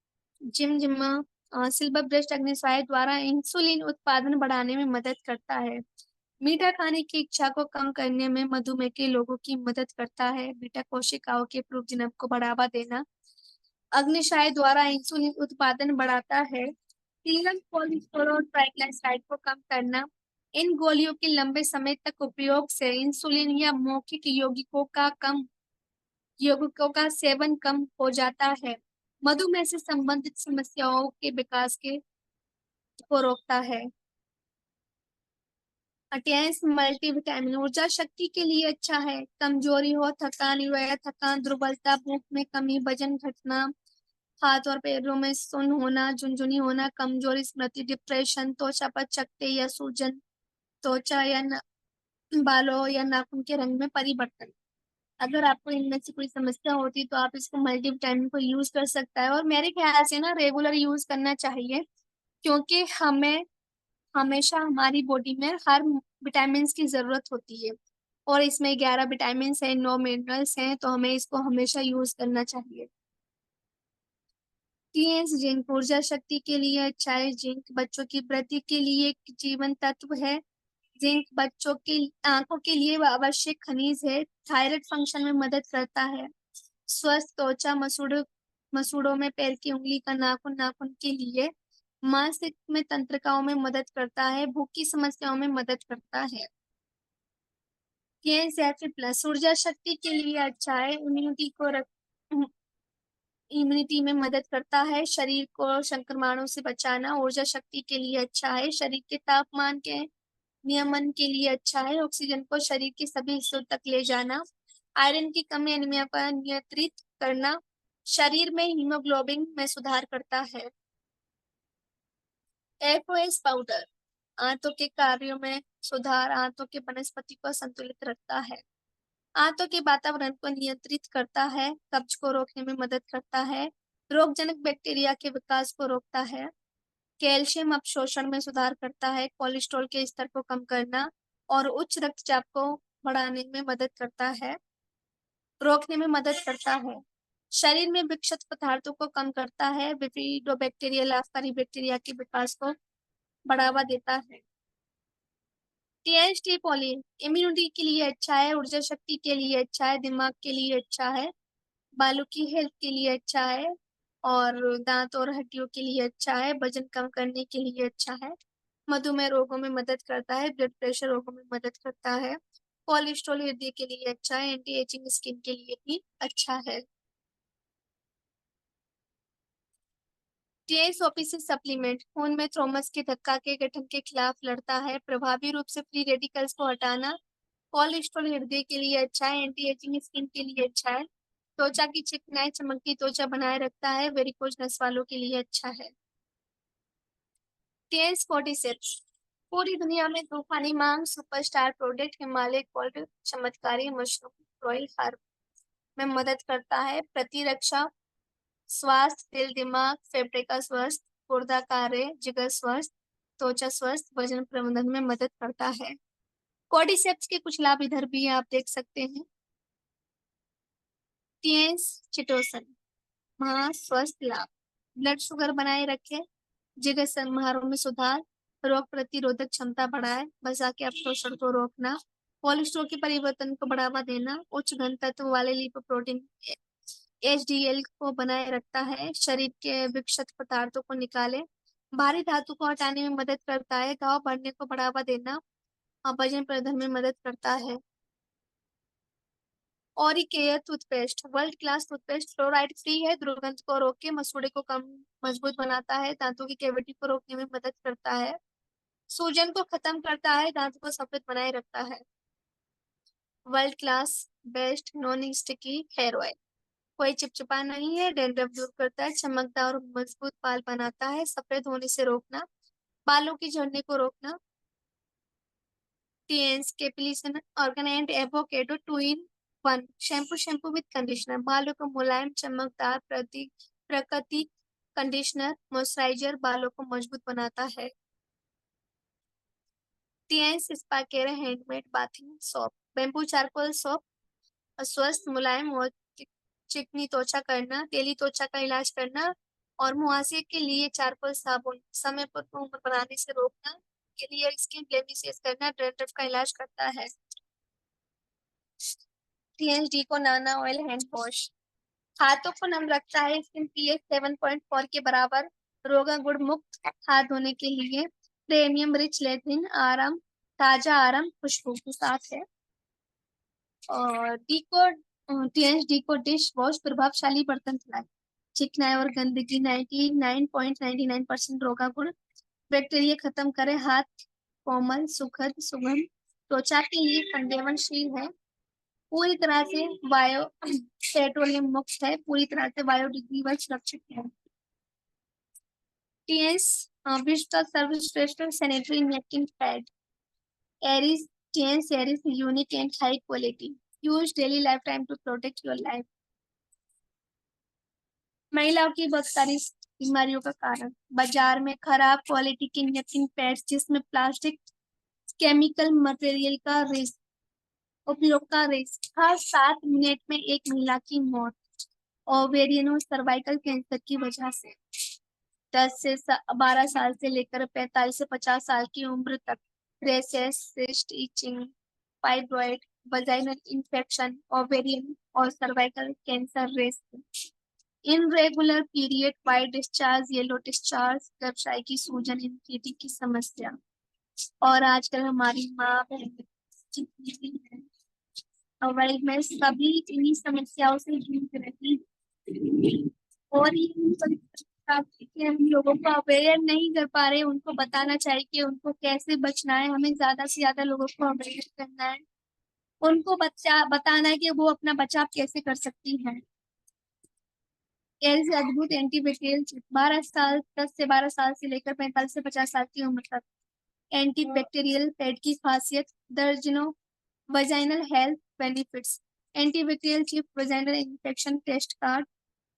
Speaker 1: जिम जिमा सिल्वर ब्रेस्ट अग्निसाय द्वारा इंसुलिन उत्पादन बढ़ाने में मदद करता है। मीठा खाने की इच्छा को कम करने में मधुमेह के लोगों की मदद करता है। बीटा कोशिकाओं के प्रजनन को बढ़ावा देना, अग्निशाय द्वारा इंसुलिन उत्पादन बढ़ाता है। सीरम कोलेस्ट्रॉल और ट्राइग्लिसराइड को कम करना, इन गोलियों के लंबे समय तक उपयोग से इंसुलिन या मौखिक यौगिकों का सेवन कम हो जाता है। मधुमेह से संबंधित समस्याओं के विकास के को रोकता है। अटेंस मल्टीविटामिन ऊर्जा शक्ति के लिए अच्छा है। कमजोरी हो, थकान या थकान, दुर्बलता, भूख में कमी, वजन घटना, हाथ और पैरों में सुन्न होना, झुनझुनी होना, कमजोरी, स्मृति, डिप्रेशन, त्वचा पर चकत्ते या सूजन, त्वचा या बालों या नाखून के रंग में परिवर्तन। अगर आपको इनमें से कोई समस्या होती तो आप इसको मल्टीविटामिन को यूज कर सकता है, और मेरे ख्याल से ना रेगुलर यूज करना चाहिए, क्योंकि हमें हमेशा हमारी बॉडी में हर विटामिन की जरूरत होती है। और इसमें 11 विटामिन है, 9 मिनरल्स हैं, तो हमें इसको हमेशा यूज करना चाहिए। टीएस जिंक ऊर्जा शक्ति के लिए अच्छा है। जिंक बच्चों की वृद्धि के लिए एक जीवन तत्व है। जिंक बच्चों की आंखों के लिए आवश्यक खनिज है। थायराइड फंक्शन में मदद करता है। स्वस्थ त्वचा, मसूड़ों में पैर की उंगली का नाखून, नाखून के लिए मांसपेशी में तंत्रिकाओं में मदद करता है। भूख की समस्याओं में मदद करता है। ये जैसे प्लस ऊर्जा शक्ति के लिए अच्छा है। इम्यूनिटी में मदद करता है। शरीर को संक्रमणों से बचाना, ऊर्जा शक्ति के लिए अच्छा है। शरीर के तापमान के नियमन के लिए अच्छा है। ऑक्सीजन को शरीर के सभी हिस्सों तक ले जाना, आयरन की कमी, एनीमिया को नियंत्रित करना, शरीर में हीमोग्लोबिन में सुधार करता है। एफओएस पाउडर आंतों के कार्यों में सुधार, आंतों के वनस्पति को संतुलित रखता है, आंतों के वातावरण को नियंत्रित करता है, कब्ज को रोकने में मदद करता है, रोगजनक बैक्टीरिया के विकास को रोकता है, कैल्शियम अवशोषण में सुधार करता है, कोलेस्ट्रॉल के स्तर को कम करना और उच्च रक्तचाप को बढ़ाने में मदद करता है, रोकने में मदद करता है। शरीर में विषाक्त पदार्थों को कम करता है। विफिडोबैक्टीरिया, लाभकारी बैक्टीरिया के विकास को बढ़ावा देता है। टीएसटी पोलिन इम्यूनिटी के लिए अच्छा है, ऊर्जा शक्ति के लिए अच्छा है, दिमाग के लिए अच्छा है, बालों की हेल्थ के लिए अच्छा है, और दांत और हड्डियों के लिए अच्छा है, वजन कम करने के लिए अच्छा है, मधुमेह रोगों में मदद करता है, ब्लड प्रेशर रोगों में मदद करता है, कोलेस्ट्रॉल हृदय के लिए अच्छा है, एंटी एजिंग स्किन के लिए भी अच्छा है। टीएसओपीसी सप्लीमेंट खून में थ्रोम्बस के धक्का के गठन के खिलाफ लड़ता है, प्रभावी रूप से फ्री रेडिकल्स को हटाना, कोलेस्ट्रॉल हृदय के लिए अच्छा है, एंटी एजिंग स्किन के लिए अच्छा है, त्वचा की चिकनाई, चमकती त्वचा बनाए रखता है, वेरिकोज नस वालों के लिए अच्छा है। टीएस 46 पूरी दुनिया में तूफानी मांग, सुपरस्टार प्रोडक्ट हिमालय गोल्ड चमत्कारी मशरूम रॉयल हार्ब में मदद करता है। प्रतिरक्षा, स्वास्थ्य, दिल दिमाग फेफड़े का स्वस्थ, गुर्दा कार्य, जिगर स्वस्थ, त्वचा स्वस्थ, वजन प्रबंधन में मदद करता है। कॉर्डिसेप्स के कुछ लाभ इधर भी आप देख सकते हैं। टीएस चिटोसन महा स्वस्थ लाभ, ब्लड शुगर बनाए रखे, जिगर समारोह में सुधार, रोग प्रतिरोधक क्षमता बढ़ाए, वसा के अवशोषण को रोकना, कोलेस्ट्रॉल के परिवर्तन को बढ़ावा देना, उच्च घन तत्व वाले लिपोप्रोटीन एचडीएल को बनाए रखता है, शरीर के विषाक्त पदार्थों को निकाले, भारी धातु को हटाने में मदद करता है, घाव बढ़ने को बढ़ावा देना और वजन प्रबंधन में मदद करता है। Oricare toothpaste world class toothpaste, fluoride free है, दुर्गंध को रोक के मसूड़े को कम मजबूत बनाता है, दांतों की कैविटी को रोकने में मदद करता है, सूजन को खत्म करता है, दांतों को सफेद बनाए रखता है। World class best non sticky hair oil. कोई चिपचिपा नहीं है, डैंड्रफ दूर करता है, चमकदार और मजबूत बाल बनाता है, सफेद होने से रोकना, बालों की झड़ने को रोकना। Tiens capilisan argan and avocado 2 in 1 shampoo, shampoo with conditioner, बालों को मुलायम चमकदार प्राकृतिक कंडीशनर मॉइस्चराइजर बालों को मजबूत बनाता है। Tiens spa care handmade bathing soap, bamboo charcoal soap, स्वस्थ मुलायम और चिकनी त्वचा करना, तेली त्वचा का इलाज करना, और मुहासे के लिए चारकोल साबुन, समय पर उम्र बनाने से रोकना, के लिए स्किन ब्लेमिशेस करना, डैंड्रफ का इलाज करता है। टीएचडी को नाना ऑयल हैंड वॉश, हाथों को नम रखता है, स्किन पीएच 7.4 के बराबर, रोगा गुण मुक्त हाथ धोने के लिए, प्रीमियम रिच लेथिन आराम, ताजा आराम खुशबू के साथ है। और टीएचडी को डिश वॉश प्रभावशाली बर्तन धुलाई, चिकनाई और गंदगी 99.99% रोगा गुण, बैक्टीरिया खत्म करे, हाथ कोमल सुखद सुगंध, त्वचा के लिए संवेदनशील है, पूरी तरह से बायो पेट्रोलियम मुक्त है, पूरी तरह से बायोडिग्रेडेबल सुरक्षित है। टीएस विश्व का सर्वश्रेष्ठ सैनिटरी नैपकिन पैड, एरिस टीएस एरिस unique and high quality, use daily lifetime to protect your life. महिलाओं की बहुत सारी बीमारियों का कारण, बाजार में खराब क्वालिटी के नैपकिन पैड्स जिसमें प्लास्टिक केमिकल मटेरियल का उपयोग का रिस्क, हर 7 मिनट में एक महिला की मौत ओवेरियन और सर्वाइकल कैंसर की वजह से। 10 से 12 साल से लेकर 45 से 50 साल की उम्र तक rashes, cyst, itching, fibroid, vaginal infection, ovarian और cervical cancer risk, irregular period, white discharge, yellow discharge, गर्भाशय की सूजन, इन्फिटी की समस्या, और आजकल हमारी माँ बहन जितनी भी है वर्ल्ड में सभी इन्हीं समस्याओं से जूझ रही हैं। और ये हम लोगों को अवेयर नहीं कर पा रहे, उनको बताना चाहिए कि उनको कैसे बचना है, हमें ज्यादा से ज्यादा लोगों को अवेयर करना है, उनको बताना है कि वो अपना बचाव कैसे कर सकती हैं। ऐसे अद्भुत एंटीबैक्टीरियल चिप, 12 साल 10 से 12 साल से लेकर 45 से 50 साल की उम्र तक, एंटीबैक्टीरियल पैड की खासियत, दर्जनों vaginal health benefits, antibacterial chip, vaginal infection test card,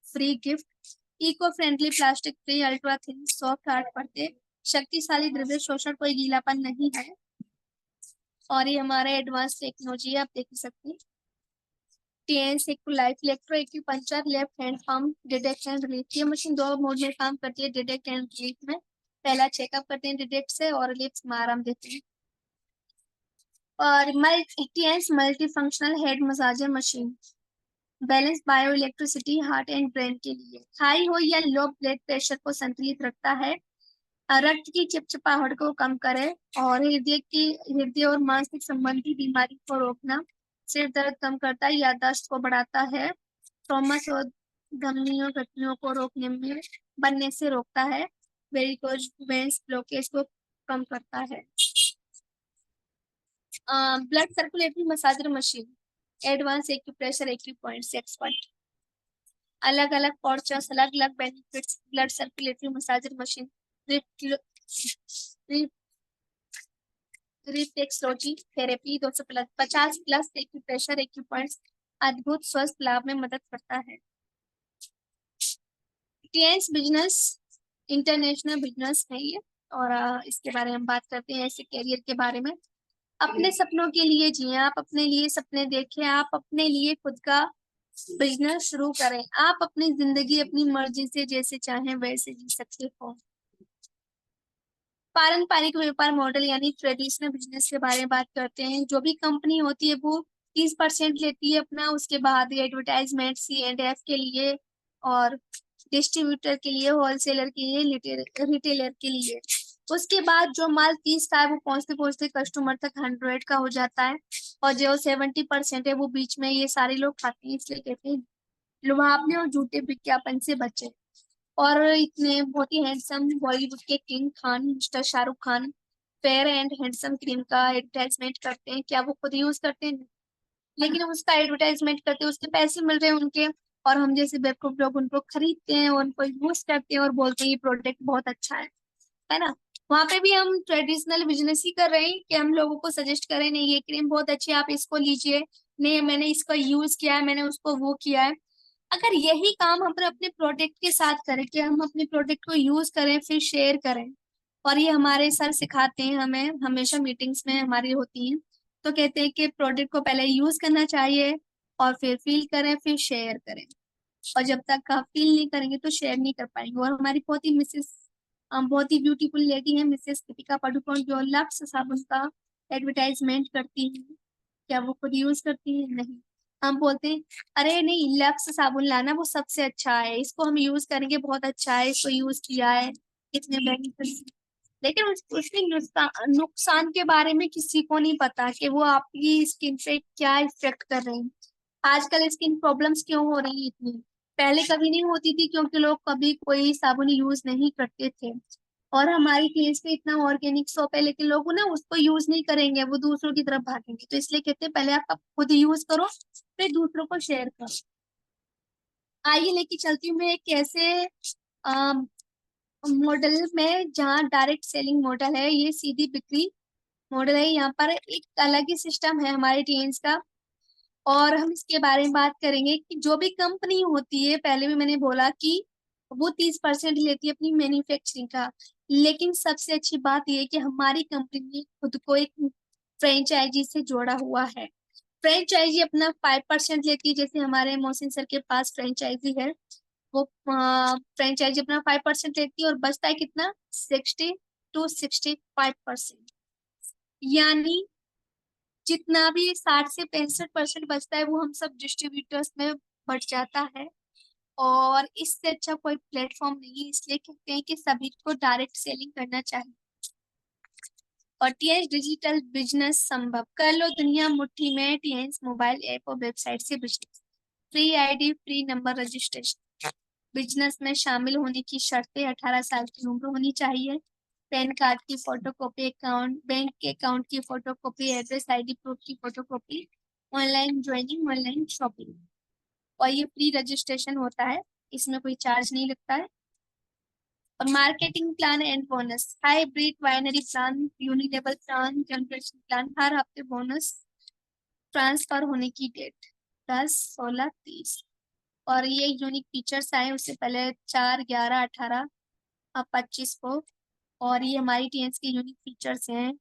Speaker 1: free gift, eco friendly plastic free ultra thin soft hard परते, शक्तिशाली द्रव्य शोषण, कोई गीलापन नहीं है, और ये हमारा एडवांस टेक्नोलॉजी है, आप देख सकते हैं। Tiens life electro acupuncture left hand pump detect and relief, ये मशीन 2 मोड में काम करती है, डिटेक्ट एंड रिलीफ में, पहला चेकअप करते हैं डिटेक्ट से और रिलीफ में आराम देते हैं। और Tiens multi functional head massager machine, balance bio electricity heart and brain के लिए, हाई हो या लो ब्लड प्रेशर को संतुलित रखता है, रक्त की चिपचिपाहट को कम करे, और हृदय और मानसिक संबंधी बीमारी को रोकना, सिर दर्द कम करता है, याददाश्त को बढ़ाता है, थॉमस और धमनियों घटनाओं को रोकने में बनने से रोकता है, वेरिकोज वेन्स ब्लॉकेज को कम करता है। Blood circulatory massager machine, advance acupressure acupoints expert, अलग अलग पोर्चर्स, अलग अलग benefits, blood circulatory massager machine, reflexology therapy 250+ acupressure acupoints, अद्भुत स्वस्थ लाभ में मदद करता है। टीएस बिजनेस इंटरनेशनल बिजनेस है ये, और इसके बारे में हम बात करते हैं ऐसे कैरियर के बारे में। अपने सपनों के लिए जिए, आप अपने लिए सपने देखें, आप अपने लिए खुद का बिजनेस शुरू करें, आप अपनी जिंदगी अपनी मर्जी से जैसे चाहें वैसे जी सकते हो। पारंपरिक व्यापार मॉडल यानी ट्रेडिशनल बिजनेस के बारे में बात करते हैं। जो भी कंपनी होती है वो 30% लेती है अपना, उसके बाद एडवर्टाइजमेंट C&F के लिए, और डिस्ट्रीब्यूटर के लिए, होलसेलर के लिए, रिटेलर के लिए। उसके बाद जो माल 30 का है वो पहुंचते पहुंचते कस्टमर तक 100 का हो जाता है, और जो 70% है वो बीच में ये सारे लोग खाते हैं, इसलिए कहते हैं लुभावने और झूठे विज्ञापन से बचे। और इतने बहुत ही हैंडसम बॉलीवुड के king Khan mister Shahrukh Khan fair and handsome cream का एडवर्टाइजमेंट करते हैं, क्या वो खुद यूज करते हैं? लेकिन हम उसका एडवर्टाइजमेंट करते हैं, उसके पैसे मिल रहे हैं उनके, और हम जैसे बेवकूफ लोग उनको खरीदते हैं और उनको यूज करते हैं और बोलते हैं ये प्रोडक्ट बहुत अच्छा है ना? वहां पे भी हम ट्रेडिशनल बिजनेस ही कर रहे हैं कि हम लोगों को सजेस्ट करें, नहीं ये क्रीम बहुत अच्छी है, आप इसको लीजिए, नहीं मैंने इसका यूज किया है, मैंने उसको वो किया है। अगर यही काम हम अपने प्रोडक्ट के साथ करें कि हम अपने प्रोडक्ट को यूज करें फिर शेयर करें, और ये हमारे सर सिखाते हैं हमें, हमेशा मीटिंग्स में हमारी होती हैं, तो कहते हैं कि प्रोडक्ट को पहले यूज करना चाहिए और फिर फील करें फिर शेयर करें, और जब तक आप फील नहीं करेंगे तो शेयर नहीं कर पाएंगे। और हमारी बहुत ही बहुत ही ब्यूटीफुल लेडी है मिसेस दीपिका पादुकोण, जो लक्स साबुन का एडवर्टाइजमेंट करती है, क्या वो खुद यूज करती है? नहीं। हम बोलते हैं अरे नहीं लक्स साबुन लाना वो सबसे अच्छा है, इसको हम यूज करेंगे बहुत अच्छा है, इसको यूज किया है, कितने बेनिफिट्स। लेकिन उसके नुकसान नुकसान के बारे में किसी को नहीं पता कि वो आपकी स्किन पे क्या इफेक्ट कर रहे हैं। आजकल स्किन प्रॉब्लम्स क्यों हो रही है इतनी? पहले कभी नहीं होती थी क्योंकि लोग कभी कोई साबुन यूज नहीं करते थे, और हमारी फेस पे इतना ऑर्गेनिक सोप है, लेकिन लोग ना उसको यूज नहीं करेंगे, वो दूसरों की तरफ भागेंगे, तो इसलिए कहते हैं पहले आप खुद यूज करो फिर दूसरों को शेयर करो। आइए लेके चलती हूँ मैं एक ऐसे मॉडल में जहाँ डायरेक्ट सेलिंग मॉडल है, ये सीधी बिक्री मॉडल है। यहाँ पर एक अलग ही सिस्टम है हमारे टीएन्स का, और हम इसके बारे में बात करेंगे कि जो भी कंपनी होती है, पहले भी मैंने बोला कि वो 30% लेती है अपनी मैन्युफैक्चरिंग का, लेकिन सबसे अच्छी बात यह है कि हमारी कंपनी ने खुद को एक फ्रेंचाइजी से जोड़ा हुआ है। फ्रेंचाइजी अपना 5% लेती है, जैसे हमारे मोहसिन सर के पास फ्रेंचाइजी है, वो फ्रेंचाइजी अपना 5% लेती है और बचता है कितना, 60 to 65%। यानी जितना भी 60 से 65% बचता है वो हम सब डिस्ट्रीब्यूटर्स में बट जाता है, और इससे अच्छा कोई प्लेटफॉर्म नहीं है, इसलिए कहते हैं कि सभी को डायरेक्ट सेलिंग करना चाहिए। और टीएच डिजिटल बिजनेस संभव कर लो दुनिया मुट्ठी में, टीएच मोबाइल ऐप और वेबसाइट से business, free ID free number registration. Business में शामिल होने की शर्तें 18 साल की उम्र होनी चाहिए, पैन कार्ड की फोटोकॉपी, अकाउंट बैंक के अकाउंट की फोटोकॉपी, एड्रेस आईडी प्रूफ की photocopy, online joining online shopping. और ये फ्री रजिस्ट्रेशन होता है, इसमें कोई चार्ज नहीं लगता है। और marketing plan and bonus, hybrid binary plan, unilevel plan, generation plan, हर हफ्ते बोनस ट्रांसफर होने की डेट 10 16 30। और ये यूनिक फीचर्स आए उससे पहले 4 11 18 अब 25 को, और ये हमारी टीएन्स के यूनिक फीचर्स हैं।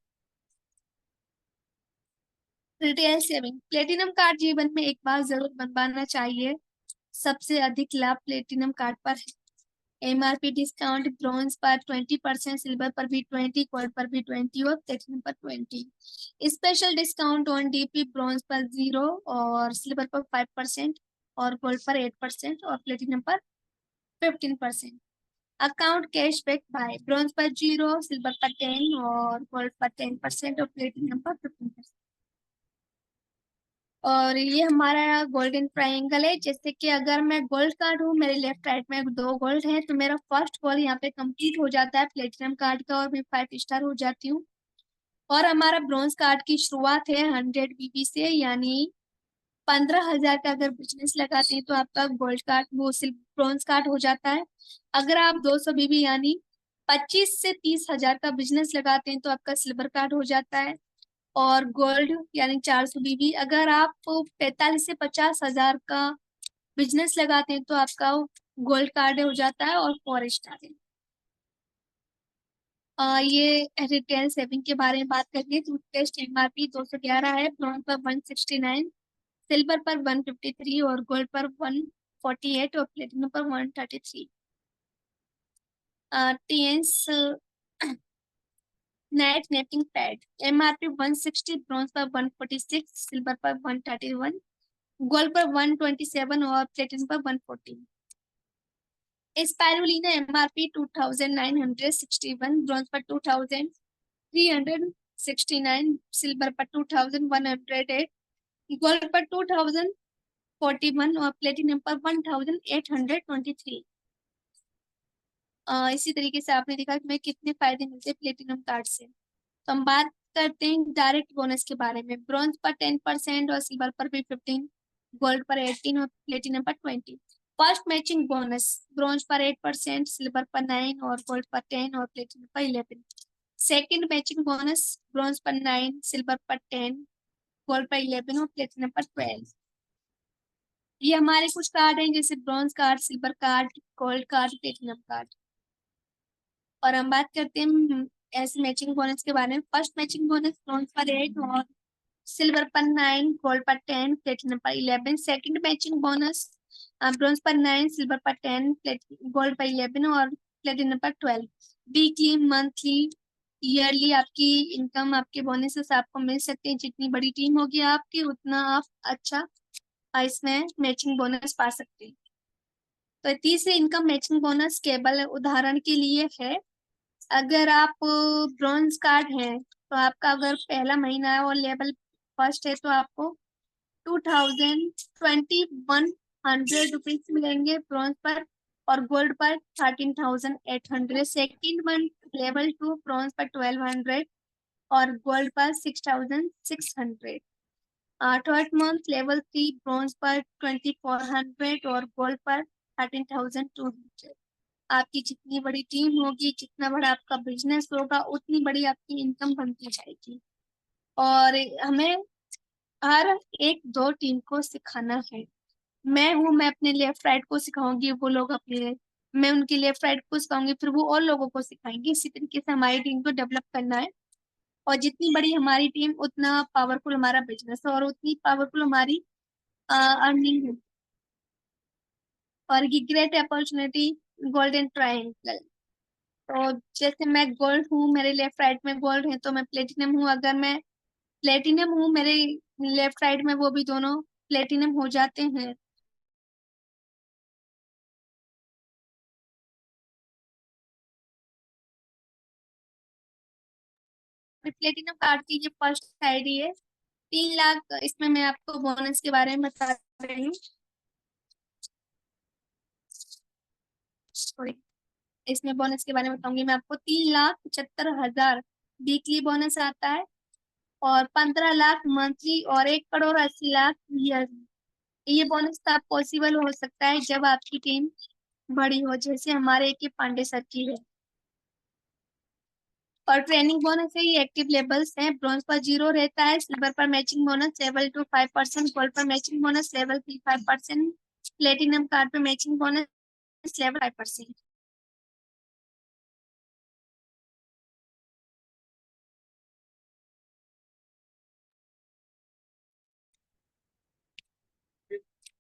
Speaker 1: रिटेल सेविंग, प्लेटिनम कार्ड जीवन में एक बार जरूर बनवाना चाहिए, सबसे अधिक लाभ प्लेटिनम कार्ड पर है। एमआरपी डिस्काउंट, ब्रॉन्ज पर 20%, सिल्वर पर भी 20, गोल्ड पर भी 20 और प्लेटिनम पर 20। Special discount on DP, bronze पर 0 और सिल्वर पर 5% और गोल्ड पर 8% और प्लेटिनम पर 15%। अकाउंट कैशबैक बाय, ब्रॉन्ज पर 0, सिल्वर पर 10 और गोल्ड पर 10% और प्लेटिनम पर 15%। और ये हमारा गोल्डन ट्रायंगल है, जैसे कि अगर मैं गोल्ड कार्ड हूँ, मेरे लेफ्ट राइट में 2 गोल्ड हैं, तो मेरा फर्स्ट गोल यहाँ पे कंप्लीट हो जाता है प्लेटिनम कार्ड का, और मैं 5 स्टार हो जाती हूँ। और हमारा ब्रॉन्ज कार्ड की शुरुआत है 100 बीबी से, यानी 15,000 का अगर बिजनेस लगाते हैं तो आपका गोल्ड कार्ड वो सिर्फ ब्रॉन्ज कार्ड हो जाता है। अगर आप 200 बीबी यानी 25 से 30,000 का बिजनेस लगाते हैं तो आपका सिल्वर कार्ड हो जाता है। और गोल्ड यानी 400 बीबी, अगर आप 45 से 50,000 का बिजनेस लगाते हैं तो आपका गोल्ड कार्ड हो जाता है और 4 स्टार है। ये रिटेल सेविंग के बारे में बात करिए, टूथपेस्ट एमआरपी 211 है, ब्रॉन्ज पर 169, सिल्वर पर 153 और गोल्ड पर 148 और प्लेटिनम पर 133। टीएंस नाइट नेपिंग पैड, एमआरपी 160, ब्रॉन्ज पर 146, सिल्वर पर 131, गोल्ड पर 127 और प्लेटिनम पर 114। स्पाइरुलिना एमआरपी 2,961, ब्रॉन्ज पर 2,369, सिल्वर पर 2,108, गोल्ड पर 2,041 और प्लेटिनम पर 1,823। इसी तरीके से आपने देखा कि मैं कितने फायदे मिलते हैं प्लेटिनम कार्ड से। तो हम बात करते हैं डायरेक्ट बोनस के बारे में। ब्रॉन्ज पर 10% और सिल्वर पर भी 15, गोल्ड पर 18 और प्लेटिनम पर 20। फर्स्ट मैचिंग बोनस ब्रॉन्ज पर 8%, सिल्वर पर 9 और गोल्ड पर 10 और प्लेटिनम पर 11। सेकेंड मैचिंग बोनस ब्रॉन्ज पर 9, सिल्वर पर 10, गोल्ड पर 11 और प्लेटिनम पर 12। ये हमारे कुछ कार्ड हैं, जैसे bronze card, silver card, gold card, platinum card. और हम बात करते हैं ऐसे मैचिंग बोनस के बारे में। फर्स्ट मैचिंग बोनस ब्रॉन्ज पर 8 और सिल्वर पर 9, गोल्ड पर 10, प्लेटिनम पर 11। सेकंड मैचिंग बोनस ब्रॉन्ज पर 9, सिल्वर पर 10, गोल्ड पर 11 और प्लेटिनम पर 12। वीकली, मंथली, ईयरली आपकी इनकम, आपके बोनसेस आपको मिल सकते हैं। जितनी बड़ी टीम होगी आपकी, उतना आप अच्छा इसमें मैचिंग बोनस पा सकते हैं। तो तीसरे इनकम मैचिंग बोनस केवल उदाहरण के लिए है। अगर आप ब्रॉन्ज कार्ड है तो आपका अगर पहला महीना है और लेवल फर्स्ट है तो आपको 2100 रुपीज मिलेंगे ब्रॉन्ज पर, और गोल्ड पर 13,800। सेकेंड मंथ लेवल 2 ब्रॉन्ज पर 1200 और गोल्ड पर 6,600। थर्ड मंथ लेवल 3 ब्रॉन्ज पर 2,400 और गोल्ड पर 13,200। आपकी जितनी बड़ी टीम होगी, जितना बड़ा आपका बिजनेस होगा, उतनी बड़ी आपकी इनकम बनती जाएगी। और हमें हर एक दो टीम को सिखाना है। मैं अपने लेफ्ट राइट को सिखाऊंगी, वो लोग अपने, मैं उनके लेफ्ट राइट को सिखाऊंगी, फिर वो और लोगों को सिखाएंगे। इसी तरीके से हमारी टीम को डेवलप करना है। और जितनी बड़ी हमारी टीम, उतना पावरफुल हमारा बिजनेस है और उतनी पावरफुल हमारी अर्निंग है। और ये ग्रेट अपॉर्चुनिटी गोल्डन ट्रायंगल। तो जैसे मैं गोल्ड हूँ, मेरे लेफ्ट राइट में गोल्ड है, तो मैं प्लेटिनम हूँ। अगर मैं प्लेटिनम हूँ, मेरे लेफ्ट राइट में वो भी दोनों प्लेटिनम हो जाते हैं। प्लेटिनम कार्ड की ये फर्स्ट आईडी है। 3 लाख इसमें मैं आपको बोनस के बारे में बता रही हूँ। सॉरी, इसमें बोनस के बारे में बताऊंगी मैं आपको। 3,75,000 वीकली बोनस आता है, और 15 लाख मंथली, और 1,80,00,000 ईयर। ये बोनस तब पॉसिबल हो सकता है जब आपकी टीम बड़ी हो, जैसे हमारे के पांडे सर की है। और ट्रेनिंग बोनस है, ये एक्टिव लेवल्स हैं। ब्रॉन्ज पर 0 रहता है, सिल्वर पर मैचिंग बोनस लेवल 2 5%, गोल्ड पर matching bonus level 3 5%, platinum card पे मैचिंग बोनस लेवल 5%।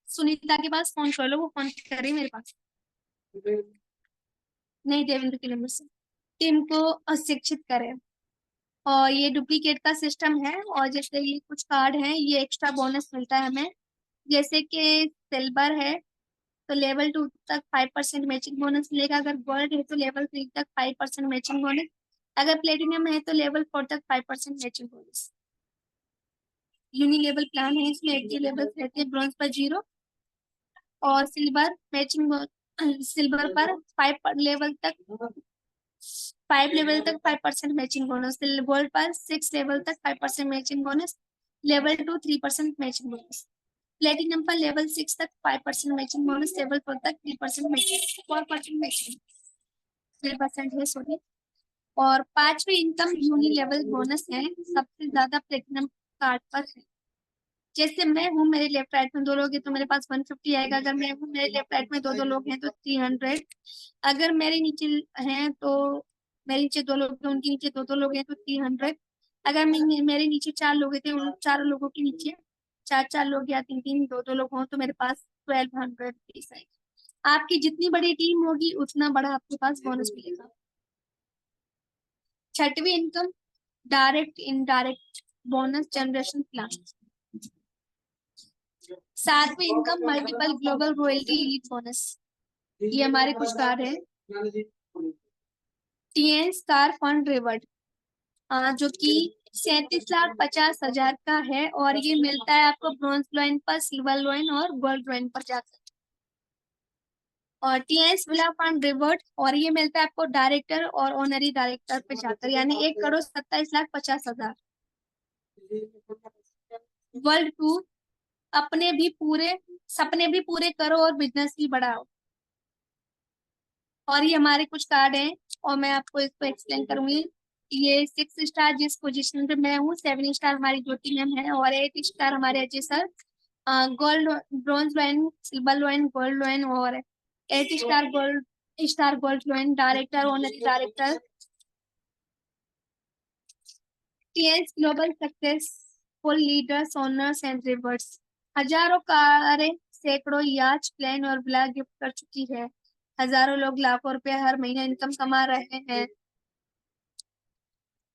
Speaker 1: सुनीता के पास फोन कर लो, वो फोन कर रही है मेरे पास। नहीं, देवेंद्र के नंबर से। टीम को अशिक्षित करें। और ये डुप्लीकेट का सिस्टम है, और जैसे ये कुछ कार्ड हैं, ये एक्स्ट्रा बोनस मिलता है हमें। जैसे कि सिल्वर है तो लेवल 2 तक 5% मैचिंग बोनस मिलेगा। अगर गोल्ड है तो लेवल 3 तक 5% मैचिंग बोनस। अगर प्लेटिनम है तो लेवल 4 तक 5% matching bonus. Unilevel plan है, इसमें एक लेवल रहते हैं। ब्रॉन्ज पर 0 और सिल्वर मैचिंग, सिल्वर पर 5 लेवल तक 5% मैचिंग बोनस। गोल्ड पर 6 लेवल तक 5% matching bonus. Level 2 3% matching bonus. Platinum पर लेवल 6 तक 5% मैचिंग बोनस। लेवल 4 तक 3% मैचिंग, 4% मैचिंग, 3% है, सॉरी। और पांचवी इनकम यूनि लेवल बोनस है, सबसे ज्यादा प्लेटिनम कार्ड पर है। जैसे मैं हूँ, मेरे लेफ्ट राइट में 2 लोग हैं तो मेरे पास 150 आएगा। अगर मैं हूँ, मेरे लेफ्ट राइट में 2 2 लोग हैं तो 300। अगर मेरे नीचे हैं तो, मेरे नीचे 2 लोग हैं, उनके नीचे 2 2 लोग हैं तो 300। अगर मेरे नीचे 4 लोग थे, उन 4 लोगों के नीचे 4 4 लोग या 3 3 2 2 लोग हों तो मेरे पास 1200 आएगा। आपकी जितनी बड़ी टीम होगी, उतना बड़ा आपके पास बोनस मिलेगा। छठवीं income direct indirect bonus generation plan. सातवीं income multiple global royalty lead bonus. ये हमारे कुछ कार्ड है। टीएन स्टार फंड रिवॉर्ड, जो कि 37,50,000 का है, और ये मिलता है आपको ब्रॉन्ज लाइन पर, सिल्वर लाइन और गोल्ड लाइन पर जाकर। और टीएस विला फंड रिवर्ट, और ये मिलता है आपको डायरेक्टर और ऑनरी डायरेक्टर पे जाकर, यानी 1,27,50,000। वर्ल्ड टूर, अपने भी पूरे सपने भी पूरे करो और बिजनेस भी बढ़ाओ। और ये हमारे कुछ कार्ड हैं और मैं आपको इसको एक्सप्लेन करूंगी। ये 6 स्टार जिस पोजीशन पे मैं हूँ, 7 स्टार हमारी ज्योति मैम है, और 8 स्टार हमारे Ajay sir, gold, bronze lion, silver lion, gold lion, और 8 star gold, star gold lion, director, honorary director. TS global successful leaders, owners and rivers, हजारों कारें, सैकड़ों याच, प्लेन और विला गिफ्ट कर चुकी है। हजारों लोग लाखों रुपए हर महीने इनकम कमा रहे हैं।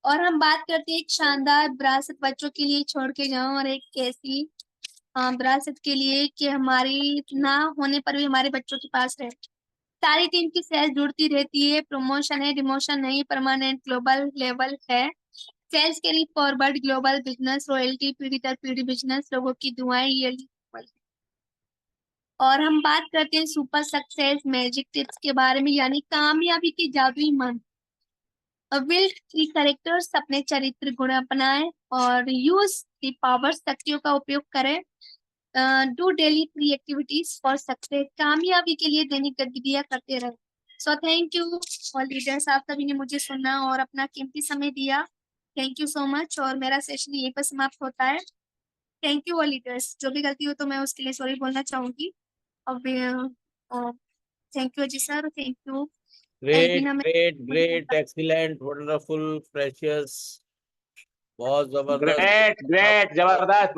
Speaker 1: और हम बात करते हैं एक शानदार विरासत बच्चों के लिए छोड़ के जाऊं, और एक कैसी विरासत के लिए कि हमारी ना होने पर भी हमारे बच्चों के पास रहे। सारी टीम की सेल्स जुड़ती रहती है, प्रमोशन है, डिमोशन नहीं, परमानेंट ग्लोबल लेवल है। Sales carry forward global business, royalty पीढ़ी दर पीढ़ी बिजनेस, लोगों की दुआएं ईयरली। और हम बात करते हैं सुपर सक्सेस मैजिक टिप्स के बारे में, यानी कामयाबी की जादुई मंत्र। बिल्ड की करेक्टर्स, अपने चरित्र गुण अपनाएं और यूज दी पावर, शक्तियों का उपयोग करें। Do daily free activities for success, कामयाबी के लिए दैनिक गतिविधियां करते रहे। So thank you all leaders, आप सभी ने मुझे सुना और अपना कीमती समय दिया। थैंक यू सो मच, और मेरा सेशन यहीं पर समाप्त होता है। थैंक यू ऑल लीडर्स, जो भी गलती हो तो मैं उसके लिए सॉरी बोलना चाहूंगी। और थैंक यू अजी सर, थैंक यू
Speaker 2: ग्रेट
Speaker 1: एल्बिना
Speaker 2: great great,
Speaker 1: ma'am.
Speaker 2: Excellent, wonderful, precious, बहुत जबरदस्त।
Speaker 3: ग्रेट ग्रेट, जबरदस्त।